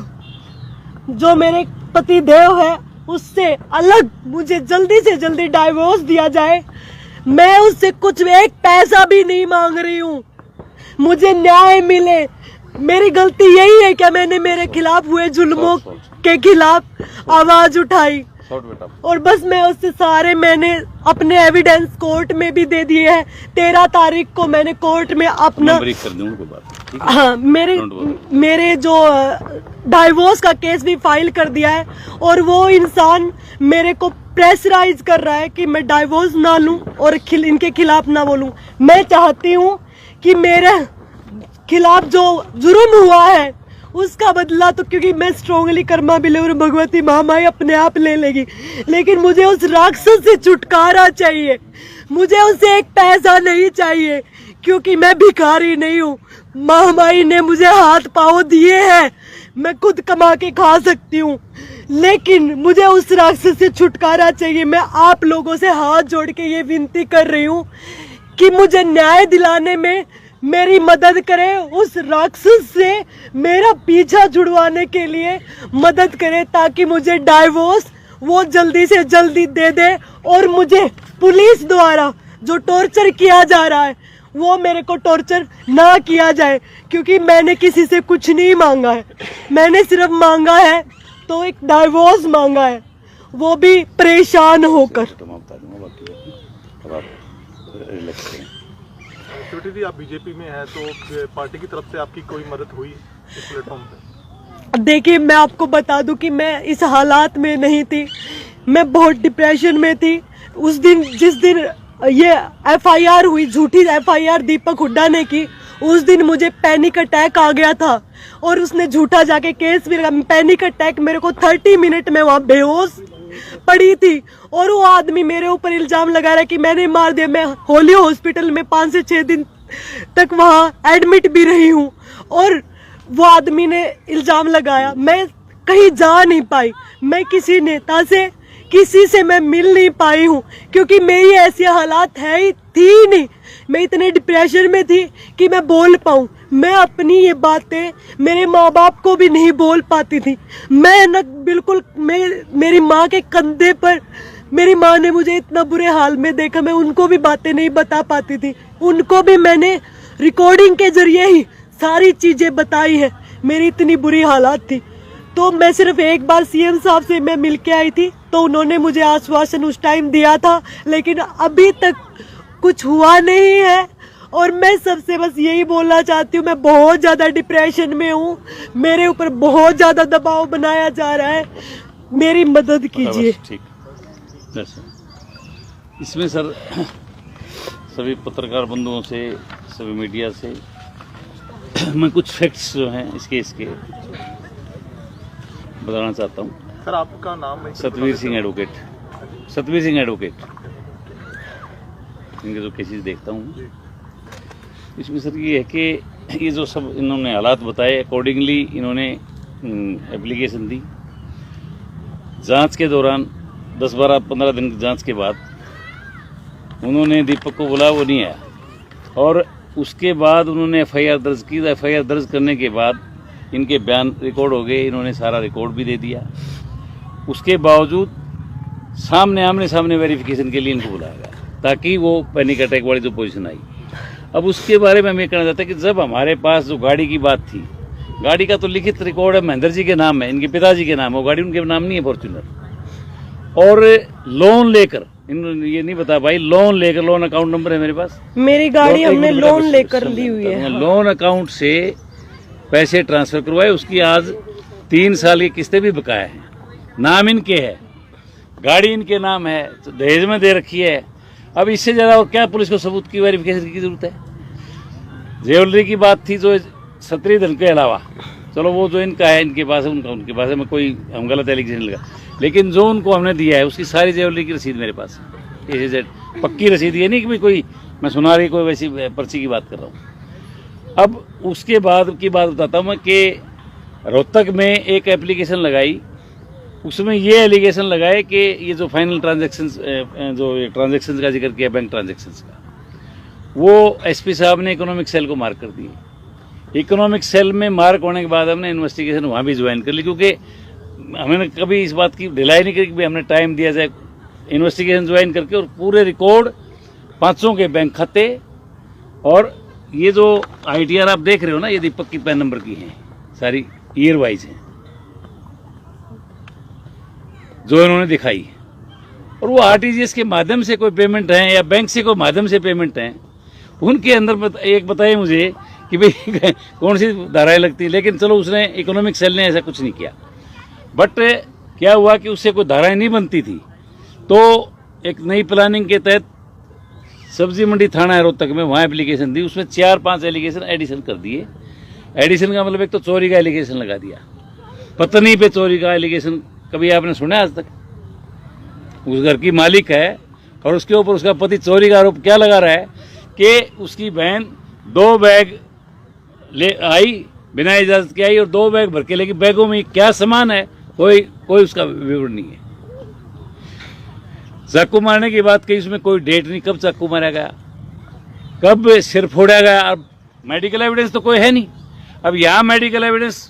जो मेरे पति देव है उससे अलग मुझे जल्दी से जल्दी डाइवोर्स दिया जाए। मैं उससे कुछ एक पैसा भी नहीं मांग रही हूँ, मुझे न्याय मिले। मेरी गलती यही है कि मैंने मेरे खिलाफ हुए जुल्मों के खिलाफ आवाज उठाई, और बस मैं उससे मैंने अपने एविडेंस कोर्ट में भी दे दिए हैं। 13 तारीख को मैंने कोर्ट में अपना हाँ मेरे जो डाइवोर्स का केस भी फाइल कर दिया है, और वो इंसान मेरे को प्रेशराइज कर रहा है कि मैं डाइवोर्स ना लूं और इनके खिलाफ ना बोलूं। मैं चाहती हूं कि मेरे खिलाफ जो जुर्म हुआ है उसका बदला, तो क्योंकि मैं स्ट्रांगली कर्मा बिलीवर भगवती महामाई अपने आप ले लेगी, लेकिन मुझे उस राक्षस से छुटकारा चाहिए। मुझे उसे एक पैसा नहीं चाहिए, क्योंकि मैं भिखारी नहीं हूँ। महामाई ने मुझे हाथ पाँव दिए हैं, मैं खुद कमा के खा सकती हूँ, लेकिन मुझे उस राक्षस से छुटकारा चाहिए। मैं आप लोगों से हाथ जोड़ के ये विनती कर रही हूँ कि मुझे न्याय दिलाने में मेरी मदद करे, उस राक्षस से मेरा पीछा छुड़वाने के लिए मदद करे, ताकि मुझे डाइवोर्स वो जल्दी से जल्दी दे दे, और मुझे पुलिस द्वारा जो टॉर्चर किया जा रहा है वो मेरे को टॉर्चर ना किया जाए, क्योंकि मैंने किसी से कुछ नहीं मांगा है। मैंने सिर्फ मांगा है तो एक डाइवोर्स मांगा है, वो भी परेशान होकर। स्वीटी जी, आप बीजेपी में हैं, तो पार्टी की तरफ से आपकी कोई मदद हुई इस प्लेटफॉर्म पे? देखिए, मैं आपको बता दूं कि मैं इस हालात में नहीं थी, मैं बहुत डिप्रेशन में थी। उस दिन जिस दिन ये एफआईआर हुई, झूठी एफआईआर दीपक हुड्डा ने की, उस दिन मुझे पैनिक अटैक आ गया था, और उसने झूठा जाके केस भी लगा। पैनिक अटैक मेरे को 30 मिनट में वहाँ बेहोश पड़ी थी और वो आदमी मेरे ऊपर इल्जाम लगा रहा है कि मैंने मार दिया। मैं होली हॉस्पिटल में 5 से 6 दिन तक वहां एडमिट भी रही हूँ और वो आदमी ने इल्जाम लगाया। मैं कहीं जा नहीं पाई, मैं किसी नेता से किसी से मैं मिल नहीं पाई हूँ क्योंकि मेरी ऐसी हालात है ही थी नहीं। मैं इतने डिप्रेशन में थी कि मैं बोल पाऊँ। मैं अपनी ये बातें मेरे माँ बाप को भी नहीं बोल पाती थी। मैं न बिल्कुल मेरी माँ के कंधे पर, मेरी माँ ने मुझे इतना बुरे हाल में देखा, मैं उनको भी बातें नहीं बता पाती थी। उनको भी मैंने रिकॉर्डिंग के जरिए ही सारी चीजें बताई है। मेरी इतनी बुरी हालात थी। तो मैं सिर्फ एक बार सीएम साहब से मैं मिल के आई थी तो उन्होंने मुझे आश्वासन उस टाइम दिया था, लेकिन अभी तक कुछ हुआ नहीं है। और मैं सबसे बस यही बोलना चाहती हूँ, मैं बहुत ज्यादा डिप्रेशन में हूँ, मेरे ऊपर बहुत ज्यादा दबाव बनाया जा रहा है, मेरी मदद कीजिए। ठीक बस। इसमें सर सभी पत्रकार बंधुओं से, सभी मीडिया से मैं कुछ फैक्ट्स जो हैं इसके बताना चाहता हूँ। सर आपका नाम है? Satveer Singh advocate, Satveer Singh advocate. इनके जो केसेस देखता हूँ इसमें सर ये है कि ये जो सब इन्होंने हालात बताए अकॉर्डिंगली इन्होंने एप्लीकेशन दी। जांच के दौरान 10, 12, 15 दिन की जांच के बाद उन्होंने दीपक को बुलाया, वो नहीं आया और उसके बाद उन्होंने एफआईआर दर्ज की। एफआईआर दर्ज करने के बाद इनके बयान रिकॉर्ड हो गए, इन्होंने सारा रिकॉर्ड भी दे दिया। उसके बावजूद आमने सामने वेरिफिकेशन के लिए इनको बुलाया गया ताकि वो पैनिक अटैक वाली जो पोजीशन आई। अब उसके बारे में मैं कहना चाहता कि जब हमारे पास जो गाड़ी की बात थी, गाड़ी का तो लिखित रिकॉर्ड है, महेंद्र जी के नाम है, इनके पिताजी के नाम है, वो गाड़ी उनके नाम नहीं है फॉर्च्यूनर। और लोन लेकर इन्होंने ये नहीं बता भाई, लोन लेकर, लोन अकाउंट नंबर है मेरे पास, मेरी गाड़ी हमने लोन लेकर ली हुई है। लोन अकाउंट से पैसे ट्रांसफर करवाए, उसकी आज 3 साल की किस्तें भी बकाया हैं। नाम इनके है, गाड़ी इनके नाम है, तो दहेज में दे रखी है। अब इससे ज़्यादा और क्या पुलिस को सबूत की वेरिफिकेशन की जरूरत है? ज्वेलरी की बात थी जो 17 दिन के अलावा, चलो वो जो इनका है इनके पास है, उनका उनके पास है, मैं कोई हम गलत एलिगेशन लगा, लेकिन जो उनको हमने दिया है उसकी सारी ज्वेलरी की रसीद मेरे पास है, AZ पक्की रसीद। ये नहीं कि भाई कोई मैं सुना रही कोई वैसी पर्ची की बात कर रहा हूँ। अब उसके बाद की बात बताता हूँ मैं कि रोहतक में एक एप्लीकेशन लगाई, उसमें ये एलिगेशन लगाए कि ये जो फाइनल ट्रांजैक्शंस, जो ट्रांजैक्शंस का जिक्र किया बैंक ट्रांजैक्शंस का, वो एसपी साहब ने इकोनॉमिक सेल को मार्क कर दिए। इकोनॉमिक सेल में मार्क होने के बाद हमने इन्वेस्टिगेशन वहाँ भी ज्वाइन कर ली, क्योंकि हमने कभी इस बात की ढिलाई नहीं करी कि भाई हमने टाइम दिया जाए। इन्वेस्टिगेशन ज्वाइन करके और पूरे रिकॉर्ड 500 के बैंक खाते, और ये जो ITR आप देख रहे हो ना, ये दीपक की पैन नंबर की हैं, सारी ईयर वाइज हैं जो इन्होंने दिखाई। और वो RTGS के माध्यम से कोई पेमेंट है या बैंक से कोई माध्यम से पेमेंट है, उनके अंदर एक बताइए मुझे कि भाई कौन सी धाराएं लगती है। लेकिन चलो उसने इकोनॉमिक सेल ने ऐसा कुछ नहीं किया, बट क्या हुआ कि उससे कोई धाराएं नहीं बनती थी, तो एक नई प्लानिंग के तहत सब्जी मंडी थाना है रोहतक में, वहाँ एप्लीकेशन दी, उसमें 4-5 एलिगेशन एडिशन कर दिए। एडिशन का मतलब एक तो चोरी का एलिगेशन लगा दिया, पत्नी पे चोरी का एलिगेशन कभी आपने सुना आज तक? उस घर की मालिक है और उसके ऊपर उसका पति चोरी का आरोप क्या लगा रहा है कि उसकी बहन 2 बैग ले आई, बिना इजाजत के आई और 2 बैग भर के लेके, बैगों में क्या सामान है कोई उसका विवरण नहीं है। चाकू मारने की बात कही, उसमें कोई डेट नहीं, कब चाकू मारा गया, कब सिर फोड़ा गया। अब मेडिकल एविडेंस तो कोई है नहीं। अब यहाँ मेडिकल एविडेंस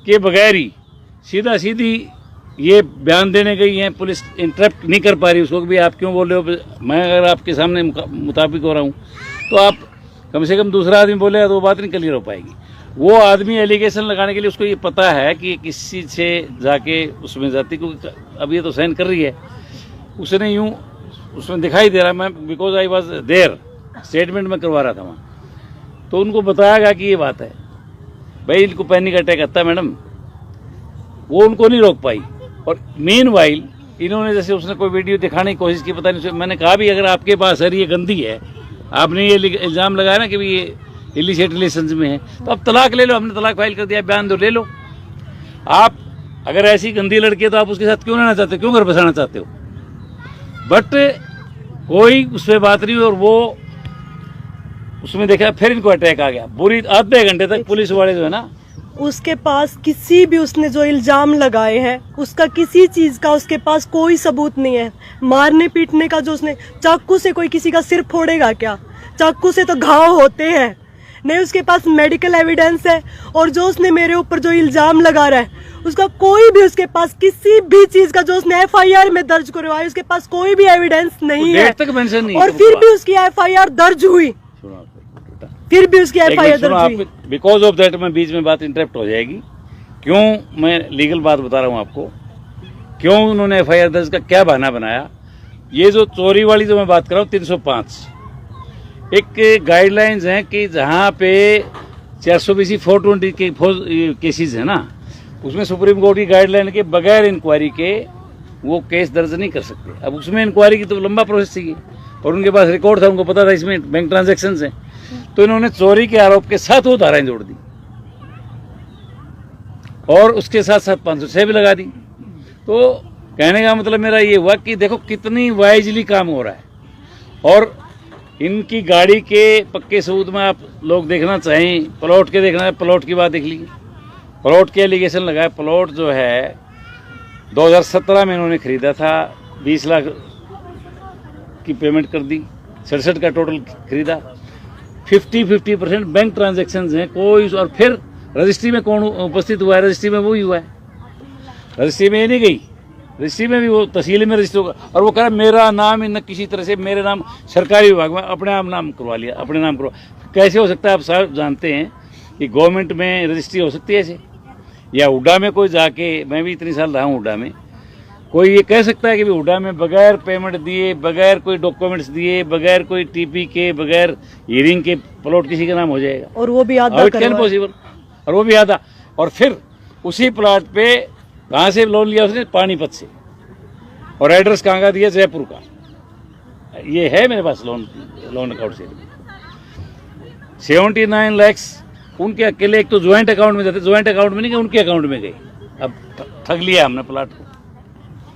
के बगैर ही सीधी ये बयान देने गई है, पुलिस इंटरप्ट नहीं कर पा रही उसको कि भाई आप क्यों बोल रहे हो। मैं अगर आपके सामने मुताबिक हो रहा हूँ तो आप कम से कम दूसरा आदमी बोलेगा तो वो बात नहीं क्लियर हो पाएगी। वो आदमी एलिगेशन लगाने के लिए उसको ये पता है कि किसी से जाके उसमें जाती, क्योंकि अब ये तो साइन कर रही है, उसने यूँ उसमें दिखाई दे रहा है। मैं because I was there, statement में करवा रहा था वहाँ, तो उनको बताया गया कि ये बात है, भाई इनको पैनिक अटैक आता है मैडम, वो उनको नहीं रोक पाई। और मीनवाइल इन्होंने जैसे उसने कोई वीडियो दिखाने की कोशिश की, पता नहीं, मैंने कहा भी अगर आपके पास सर ये गंदी है, आपने ये इल्ज़ाम लगाया ना कि भाई ये इलिसिट रिलेशंस में है, तो अब तलाक ले लो। हमने तलाक फाइल कर दिया, बयान दो, ले लो। आप अगर ऐसी गंदी लड़की है तो आप उसके साथ क्यों रहना चाहते हो, क्यों घर बसाना चाहते हो? बट कोई उस पर बात नहीं हुई और वो उसमें देखा फिर इनको अटैक आ गया। बुरी आधे घंटे तक पुलिस वाले जो है ना, उसके पास किसी भी उसने जो इल्जाम लगाए हैं उसका किसी चीज का उसके पास कोई सबूत नहीं है। मारने पीटने का जो उसने चाकू से कोई किसी का सिर फोड़ेगा क्या? चाकू से तो घाव होते हैं, नहीं उसके पास मेडिकल एविडेंस है। और जो उसने मेरे ऊपर जो इल्जाम लगा रहा है उसका कोई भी उसके पास किसी भी चीज का जो उसने एफआईआर में दर्ज करवाया उसके पास कोई भी एविडेंस नहीं है। तक मेंशन नहीं और फिर भी उसकी एफआईआर दर्ज हुई, फिर भी उसकी एफआईआर दर्ज हुई। बिकॉज ऑफ दैट मैं बीच में बात इंटरप्ट हो जाएगी। क्यों मैं लीगल बात बता रहा हूँ आपको, क्यों उन्होंने एफआईआर दर्ज का क्या बहाना बनाया। ये जो चोरी वाली जो मैं बात कर रहा हूँ 305 एक गाइडलाइंस हैं कि जहाँ पे 420 420 के केसेस है ना, उसमें सुप्रीम कोर्ट की गाइडलाइन के बगैर इंक्वायरी के वो केस दर्ज नहीं कर सकते। अब उसमें इंक्वायरी की तो लंबा प्रोसेस थी और उनके पास रिकॉर्ड था, उनको पता था इसमें बैंक ट्रांजैक्शंस हैं, तो इन्होंने चोरी के आरोप के साथ वो धाराएं जोड़ दी और उसके साथ साथ 506 भी लगा दी। तो कहने का मतलब मेरा ये हुआ कि देखो कितनी वाइजली काम हो रहा है। और इनकी गाड़ी के पक्के सबूत में आप लोग देखना चाहें, प्लॉट के देखना है, प्लॉट की बात देख लीजिए। प्लॉट के एलिगेशन लगाए, प्लॉट जो है 2017 में इन्होंने खरीदा था, 20 लाख की पेमेंट कर दी, 67 का टोटल खरीदा, 50% बैंक ट्रांजैक्शंस हैं कोई। और फिर रजिस्ट्री में कौन उपस्थित हुआ है? रजिस्ट्री में वही हुआ है, रजिस्ट्री में ये नहीं गई, रजिस्ट्री में भी वो तहसील में रजिस्टर होगा। और वो कह रहा मेरा नाम इन किसी तरह से, मेरे नाम सरकारी विभाग में अपने आप नाम करवा लिया, अपने नाम करवा। कैसे हो सकता है? आप साहब जानते हैं कि गवर्नमेंट में रजिस्ट्री हो सकती है ऐसे, या हुडा में कोई जाके, मैं भी इतनी साल रहा हूँ हुडा में, कोई ये कह सकता है कि हुडा में बगैर पेमेंट दिए, बगैर कोई डॉक्यूमेंट्स दिए, बगैर कोई टीपी के, बगैर हियरिंग के प्लॉट किसी का नाम हो जाएगा? और वो भी आधा पॉसिबल, और वो भी आधा। और फिर उसी प्लॉट पे कहाँ से लोन लिया उसने? पानीपत से। और एड्रेस कहाँ का दिया? जयपुर का। ये है मेरे पास लोन अकाउंट से 79 लाख उनके अकेले, एक तो ज्वाइंट अकाउंट में जाते, ज्वाइंट अकाउंट में नहीं गए, उनके अकाउंट में गए। अब ठग लिया हमने प्लाट को।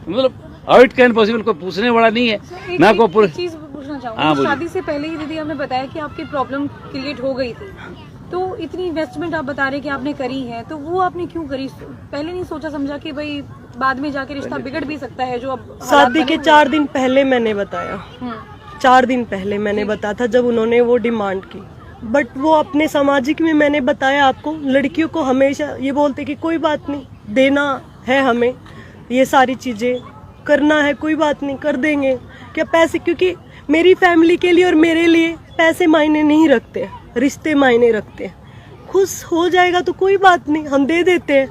मतलब हाउ इट कैन पॉसिबल, कोई पूछने वाला नहीं है ना। कोई चीज पूछना चाहूँगी, शादी से पहले ही दीदी आपने बताया कि आपकी प्रॉब्लम क्रिएट हो गई थी, तो इतनी इन्वेस्टमेंट आप बता रहे कि आपने करी है, तो वो आपने क्यों करी? पहले नहीं सोचा समझा कि भाई बाद में जाके रिश्ता बिगड़ भी सकता है? जो अब शादी के 4 दिन पहले मैंने बताया, 4 दिन पहले मैंने बताया था जब उन्होंने वो डिमांड की। बट वो अपने सामाजिक में मैंने बताया आपको, लड़कियों को हमेशा ये बोलते कि कोई बात नहीं, देना है हमें, ये सारी चीजें करना है, कोई बात नहीं, कर देंगे क्या पैसे, क्योंकि मेरी फैमिली के लिए और मेरे लिए पैसे मायने नहीं रखते, रिश्ते मायने रखते हैं। खुश हो जाएगा तो कोई बात नहीं, हम दे देते हैं,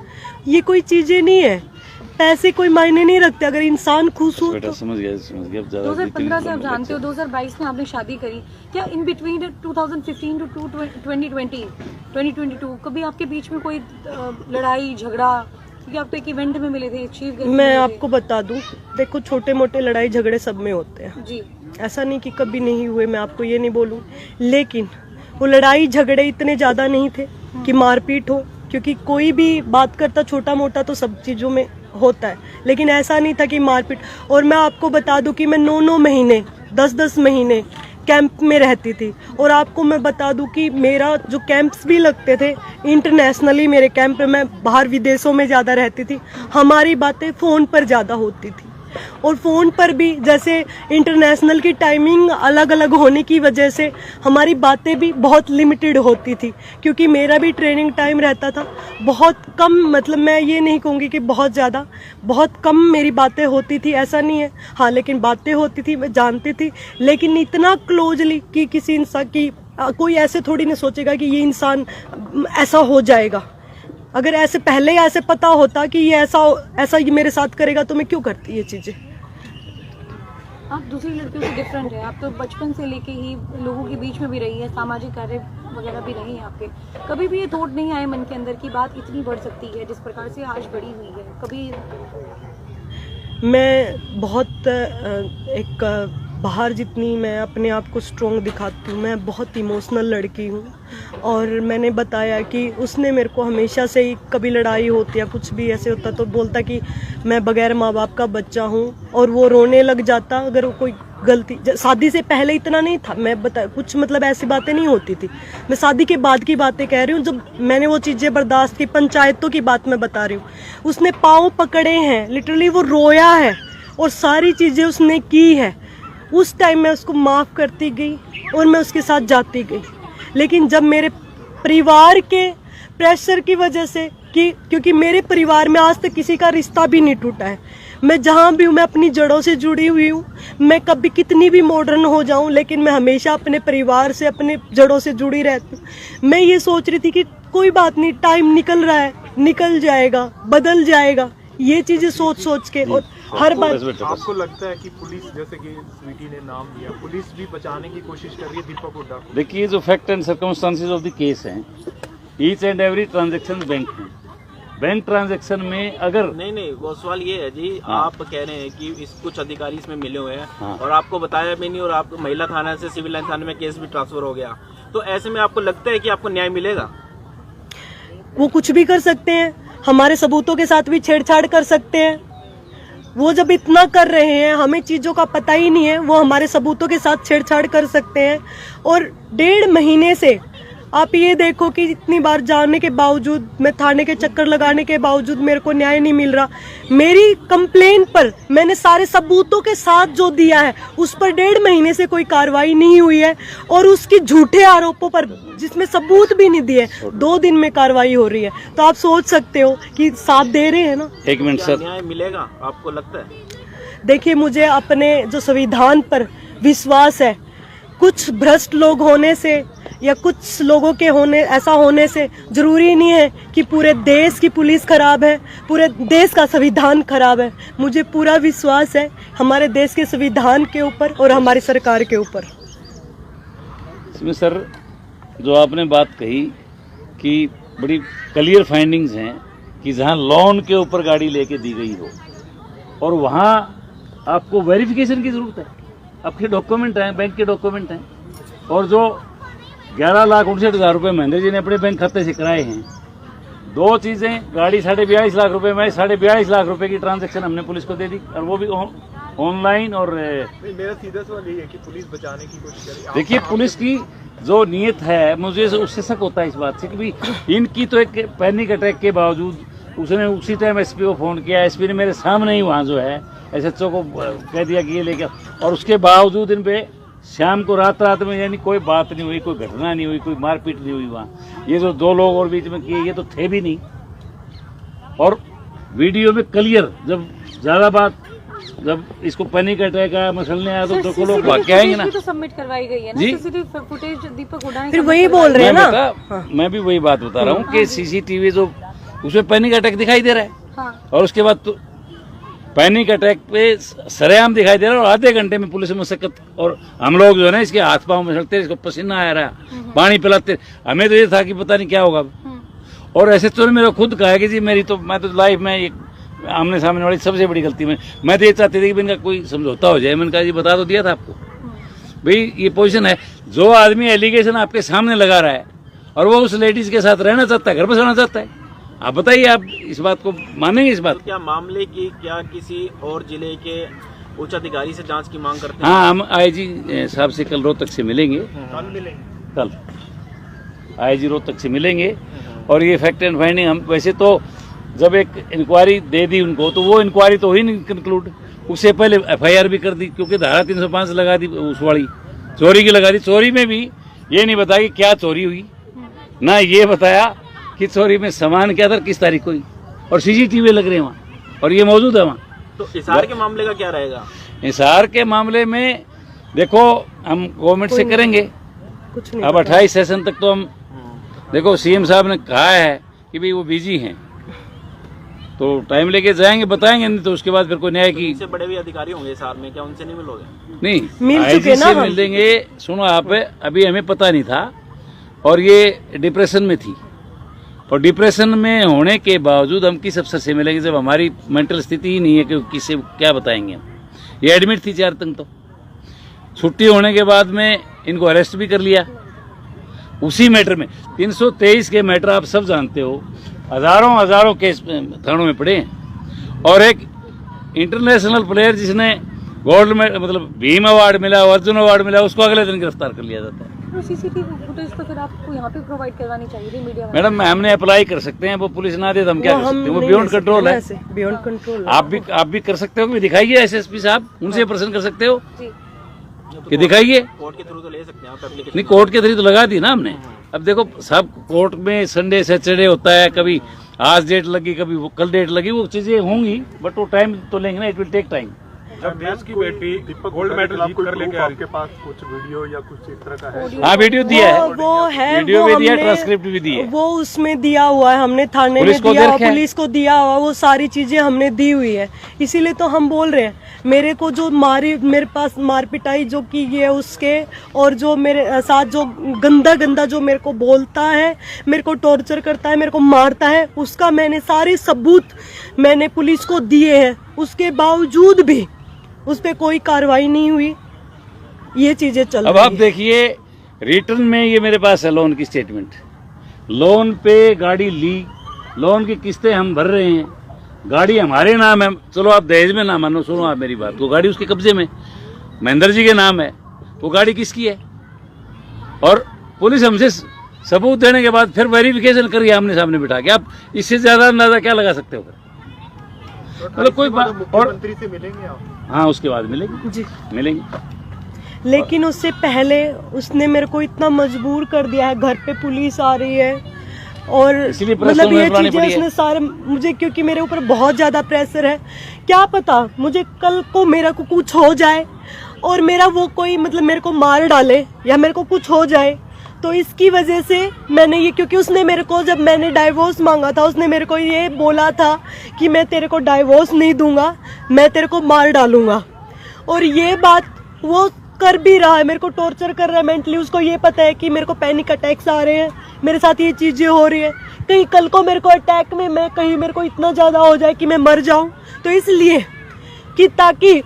ये कोई चीजें नहीं है, पैसे कोई मायने नहीं रखते अगर इंसान खुश हो तो। समझ गया। 2015 से आप जानते हो 2022 में आपने शादी करी, क्या इन बिटवीन 2015 टू 2022 कभी आपके बीच में कोई लड़ाई झगड़ा, क्योंकि आप तो एक इवेंट में मिले थे, चीफ गेस्ट? मैं आपको बता दूं, देखो छोटे मोटे लड़ाई झगड़े सब में होते हैं जी, ऐसा नहीं कि कभी नहीं हुए, मैं आपको ये नहीं बोलूं, लेकिन वो लड़ाई झगड़े इतने ज्यादा नहीं थे कि मारपीट हो, क्योंकि कोई भी बात करता छोटा मोटा तो सब चीजों में होता है, लेकिन ऐसा नहीं था कि मारपीट। और मैं आपको बता दूं कि मैं 9 महीने 10 महीने कैंप में रहती थी, और आपको मैं बता दूं कि मेरा जो कैंप्स भी लगते थे इंटरनेशनली, मेरे कैंप में मैं बाहर विदेशों में ज़्यादा रहती थी, हमारी बातें फ़ोन पर ज़्यादा होती थी। और फ़ोन पर भी जैसे इंटरनेशनल की टाइमिंग अलग अलग होने की वजह से हमारी बातें भी बहुत लिमिटेड होती थी, क्योंकि मेरा भी ट्रेनिंग टाइम रहता था बहुत कम, मतलब मैं ये नहीं कहूँगी कि बहुत ज़्यादा, बहुत कम मेरी बातें होती थी, ऐसा नहीं है, हाँ लेकिन बातें होती थी, मैं जानती थी, लेकिन इतना क्लोजली कि किसी इंसान की कोई ऐसे थोड़ी नहीं सोचेगा कि ये इंसान ऐसा हो जाएगा। अगर ऐसे पहले ऐसे पता होता कि ये ऐसा ये मेरे साथ करेगा तो मैं क्यों करती ये चीजें। आप दूसरी लड़कियों से डिफरेंट है, आप तो बचपन से लेके ही लोगों के बीच में भी रही है, सामाजिक कार्य वगैरह भी रही है आपके, कभी भी ये थॉट नहीं आए मन के अंदर की बात इतनी बढ़ सकती है जिस प्रकार से आज बढ़ी हुई है? कभी मैं बहुत एक बाहर जितनी मैं अपने आप को स्ट्रॉन्ग दिखाती हूँ, मैं बहुत इमोशनल लड़की हूँ। और मैंने बताया कि उसने मेरे को हमेशा से ही, कभी लड़ाई होती या कुछ भी ऐसे होता तो बोलता कि मैं बगैर माँ बाप का बच्चा हूँ, और वो रोने लग जाता अगर वो कोई गलती। शादी से पहले इतना नहीं था, मैं बता कुछ मतलब ऐसी बातें नहीं होती थी। मैं शादी के बाद की बातें कह रही हूँ, जब मैंने वो चीज़ें बर्दाश्त की, पंचायतों की बात मैं बता रही हूँ। उसने पाँव पकड़े हैं, लिटरली वो रोया है और सारी चीज़ें उसने की है। उस टाइम मैं उसको माफ़ करती गई और मैं उसके साथ जाती गई। लेकिन जब मेरे परिवार के प्रेशर की वजह से, क्योंकि मेरे परिवार में आज तक किसी का रिश्ता भी नहीं टूटा है, मैं जहाँ भी हूँ मैं अपनी जड़ों से जुड़ी हुई हूँ। मैं कभी कितनी भी मॉडर्न हो जाऊँ, लेकिन मैं हमेशा अपने परिवार से, अपने जड़ों से जुड़ी रहती हूँ। मैं ये सोच रही थी कि कोई बात नहीं, टाइम निकल रहा है, निकल जाएगा, बदल जाएगा, ये चीज़ें सोच सोच के। और हर बार आपको लगता है कि पुलिस, जैसे कि स्वीटी ने नाम दिया, पुलिस भी बचाने की कोशिश कर रही है दीपक हुड्डा को? देखिए, जो fact and circumstances of the case हैं, each and every transaction bank है। बैंक ट्रांजैक्शन में अगर नहीं, वो सवाल ये है जी, हाँ। आप कह रहे हैं कि इस कुछ अधिकारी इसमें मिले हुए हैं, हाँ। और आपको बताया भी नहीं, और आप महिला थाना से सिविल लाइन थाने में केस भी ट्रांसफर हो गया, तो ऐसे में आपको लगता है कि आपको न्याय मिलेगा? वो कुछ भी कर सकते हैं, हमारे सबूतों के साथ भी छेड़छाड़ कर सकते हैं। वो जब इतना कर रहे हैं, हमें चीज़ों का पता ही नहीं है, वो हमारे सबूतों के साथ छेड़छाड़ कर सकते हैं। और 1.5 महीने से आप ये देखो कि इतनी बार जाने के बावजूद, मैं थाने के चक्कर लगाने के बावजूद मेरे को न्याय नहीं मिल रहा। मेरी कंप्लेन पर मैंने सारे सबूतों के साथ जो दिया है, उस पर 1.5 महीने से कोई कार्रवाई नहीं हुई है। और उसकी झूठे आरोपों पर, जिसमें सबूत भी नहीं दिए, 2 दिन में कार्रवाई हो रही है। तो आप सोच सकते हो कि साथ दे रहे हैं ना। एक मिनट क्या सर, न्याय मिलेगा आपको लगता है? देखिए, मुझे अपने जो संविधान पर विश्वास है। कुछ भ्रष्ट लोग होने से या कुछ लोगों के ऐसा होने से जरूरी नहीं है कि पूरे देश की पुलिस खराब है, पूरे देश का संविधान खराब है। मुझे पूरा विश्वास है हमारे देश के संविधान के ऊपर और हमारी सरकार के ऊपर। इसमें सर जो आपने बात कही कि बड़ी क्लियर फाइंडिंग्स हैं कि जहां लोन के ऊपर गाड़ी लेके दी गई हो और वहां आपको वेरिफिकेशन की जरूरत है, आपके डॉक्यूमेंट हैं, बैंक के डॉक्यूमेंट हैं, और जो 11,69,000 रुपये महेंद्र जी ने अपने बैंक खाते से कराए हैं। 2 चीज़ें, गाड़ी 42.5 लाख रुपए में, 42.5 लाख रुपए की ट्रांजैक्शन हमने पुलिस को दे दी, और वो भी ऑनलाइन। और मेरा सीधा सवाल यही है कि पुलिस बचाने की कोशिश कर रही है। देखिए, पुलिस की जो नीयत है, मुझे उससे शक होता है इस बात से कि भाई इनकी तो एक पैनिक अटैक के बावजूद उसने उसी टाइम एसपी को फ़ोन किया, एसपी ने मेरे सामने ही वहाँ जो है एसएचओ को कह दिया कि ये लेके, और उसके बावजूद इन पे शाम को रात में, यानी कोई बात नहीं हुई, कोई घटना नहीं हुई, कोई मारपीट नहीं हुई वहाँ। ये जो 2 लोग और बीच में किए, ये तो थे भी नहीं। और वीडियो में क्लियर, जब ज़्यादा बात, जब इसको पैनिक अटैक आया, मसलने आया, तो लोग भाग के आएंगे ना। तो सबमिट करवाई गई है ना, जी? सीसीटीवी फुटेज दीपक हुड्डा ने फिर submit वही करवाई बोल रहे हैं ना। मैं भी वही बात बता रहा हूँ कि सीसीटीवी जो उसमें पैनिक अटैक दिखाई दे रहा है, हाँ। और उसके बाद तो पैनिक अटैक पे सरेआम दिखाई दे रहा है, और आधे घंटे में पुलिस मशक्कत, और हम लोग जो है ना इसके हाथ पांव में सड़ते, इसको पसीना आ रहा है, पानी पिलाते। हमें तो ये था कि पता नहीं क्या होगा। और एसएचओ ने मेरा खुद कहा कि जी मैं तो लाइफ में एक आमने सामने वाली सबसे बड़ी गलती मैं तो ये चाहती थी कि इनका कोई समझौता हो जाए। मैंने कहा जी बता तो दिया था आपको, भाई ये पोजीशन है। जो आदमी एलिगेशन आपके सामने लगा रहा है और वो उस लेडीज के साथ रहना चाहता है, घर बसाना चाहता है, आप बताइए, आप इस बात को मानेंगे? इस बात तो क्या मामले की क्या किसी और जिले के उच्च अधिकारी से जांच की मांग करते हैं? हाँ, हम आईजी साहब से कल रोहतक से मिलेंगे, कल मिलेंगे, कल आईजी रोहतक से मिलेंगे, और ये फैक्ट एंड फाइंडिंग हम वैसे तो जब एक इंक्वायरी दे दी उनको, तो वो इंक्वायरी तो हुई नहीं कंक्लूड, उससे पहले एफआईआर भी कर दी, क्योंकि धारा 305 लगा दी, उस वाली चोरी की लगा दी। चोरी में भी ये नहीं बताया कि क्या चोरी हुई, ना ये बताया कि चोरी में सामान क्या था, किस तारीख को हुई, और सीसीटीवी लग रहे हैं वहाँ, और ये मौजूद है वहाँ। तो हिसार के मामले का क्या रहेगा? हिसार के मामले में देखो, हम गवर्नमेंट से करेंगे कुछ नहीं अब 28 सेशन तक। तो हम देखो, सीएम साहब ने कहा है कि भाई वो बिजी हैं, तो टाइम लेके जाएंगे, बताएंगे, नहीं तो उसके बाद फिर कोई न्याय की। इनसे बड़े भी अधिकारी होंगे हिसार में, क्या उनसे नहीं मिलोगे? नहीं, मिल आईजी चुके ना से हम। मिल देंगे। सुनो आप, अभी हमें पता नहीं था, और ये डिप्रेशन में थी, और डिप्रेशन में होने के बावजूद हम किस अफसर से मिलेंगे जब हमारी मेंटल स्थिति ही नहीं है कि किससे क्या बताएंगे हम। ये एडमिट थी 4 दिन, तो छुट्टी होने के बाद में इनको अरेस्ट भी कर लिया उसी मैटर में। 323 के मैटर आप सब जानते हो, हजारों केस थानों में पड़े हैं। और एक इंटरनेशनल प्लेयर जिसने गोल्ड में मतलब भीम अवार्ड मिला, अर्जुन अवार्ड मिला, उसको अगले दिन गिरफ्तार कर लिया जाता है। तो सीसीटीवी फुटेज तो फिर आपको यहाँ पे प्रोवाइड करवानी चाहिए थी मीडिया। मैडम हमने अप्लाई कर सकते हैं, वो पुलिस ना दे तो हम क्या कर सकते हैं, वो बियॉन्ड कंट्रोल है। बियॉन्ड कंट्रोल आप भी कर सकते हो कि दिखाइए एसएसपी साहब, उनसे प्रश्न कर सकते हो जी। कि दिखाइए। कोर्ट के थ्रू तो ले सकते हैं आप एप्लीकेशन। नहीं, कोर्ट के थ्रू तो लगा दी ना हमने। अब देखो सब कोर्ट में संडे सैटरडे होता है, कभी आज डेट लगी, कभी वो कल डेट लगी, वो चीजें होंगी, बट वो टाइम तो लेंगे ना, इट विल टेक टाइम। जब देश की बेटी दीपक गोल्ड मेडल जीत कर लेके आपके पास कुछ वीडियो या कुछ इस तरह का है? हाँ, वीडियो दिया है, वो है, वीडियो वो भी दिया, हमने- ट्रांसक्रिप्ट भी दी है, वो उसमें दिया हुआ है, हमने थाने में पुलिस को दिया दे हुआ, रखा है। पुलिस को दिया हुआ, वो सारी चीजें हमने दी हुई है। इसीलिए तो हम बोल रहे हैं, मेरे को जो मेरे पास मार पिटाई जो की गई है उसके, और जो मेरे साथ जो गंदा जो मेरे को बोलता है, मेरे को टॉर्चर करता है, मेरे को मारता है, उसका मैंने सारे सबूत मैंने पुलिस को दिए हैं। उसके बावजूद भी उस पे कोई कार्रवाई नहीं हुई। ये चीजें चल अब रही आप है। देखिए रिटर्न में ये मेरे पास है लोन की स्टेटमेंट, लोन पे गाड़ी ली, लोन की किस्तें हम भर रहे हैं, गाड़ी हमारे नाम है, चलो आप दहेज में ना मानो, सुनो आप मेरी बात, वो गाड़ी उसके कब्जे में महेंद्र जी के नाम है, वो गाड़ी किसकी है? और पुलिस हमसे सबूत देने के बाद फिर वेरिफिकेशन करिए आमने सामने बिठा के, आप इससे ज्यादा अंदाजा क्या लगा सकते हो? मतलब कोई बात, और मुख्यमंत्री से मिलेंगे आप? हाँ उसके बाद मिलेंगे जी, मिलेंगे। लेकिन उससे पहले उसने मेरे को इतना मजबूर कर दिया है, घर पे पुलिस आ रही है, और इसीलिए प्रेस मतलब ये कॉन्फ्रेंस बुलानी चीजें पड़ी है। उसने सारे मुझे, क्योंकि मेरे ऊपर बहुत ज्यादा प्रेशर है। क्या पता मुझे कल को मेरा को कुछ हो जाए और मेरा वो कोई मतलब मेरे को मार डाले या मेरे को कुछ हो जाए, तो इसकी वजह से मैंने ये, क्योंकि उसने मेरे को जब मैंने डाइवोर्स मांगा था, उसने मेरे को ये बोला था कि मैं तेरे को डाइवोर्स नहीं दूंगा, मैं तेरे को मार डालूंगा। और ये बात वो कर भी रहा है, मेरे को टॉर्चर कर रहा है मेंटली। उसको ये पता है कि मेरे को पैनिक अटैक्स आ रहे हैं, मेरे साथ ये चीजें हो रही है, कहीं कल को मेरे को अटैक में मैं कहीं मेरे को इतना ज्यादा हो जाए कि मैं मर जाऊं। तो इसलिए कि ताकि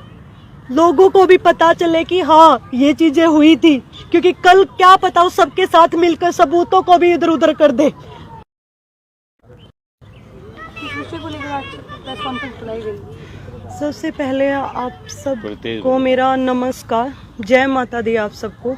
लोगों को भी पता चले कि हाँ ये चीजें हुई थी, क्योंकि कल क्या पता उस सबके साथ मिलकर सबूतों को भी इधर उधर कर दे। इस विषय को लेकर आज प्रेस कॉन्फ्रेंस बुलाई गई। सबसे पहले आप थोड़ी तेज सबको मेरा नमस्कार, जय माता दी आप सबको।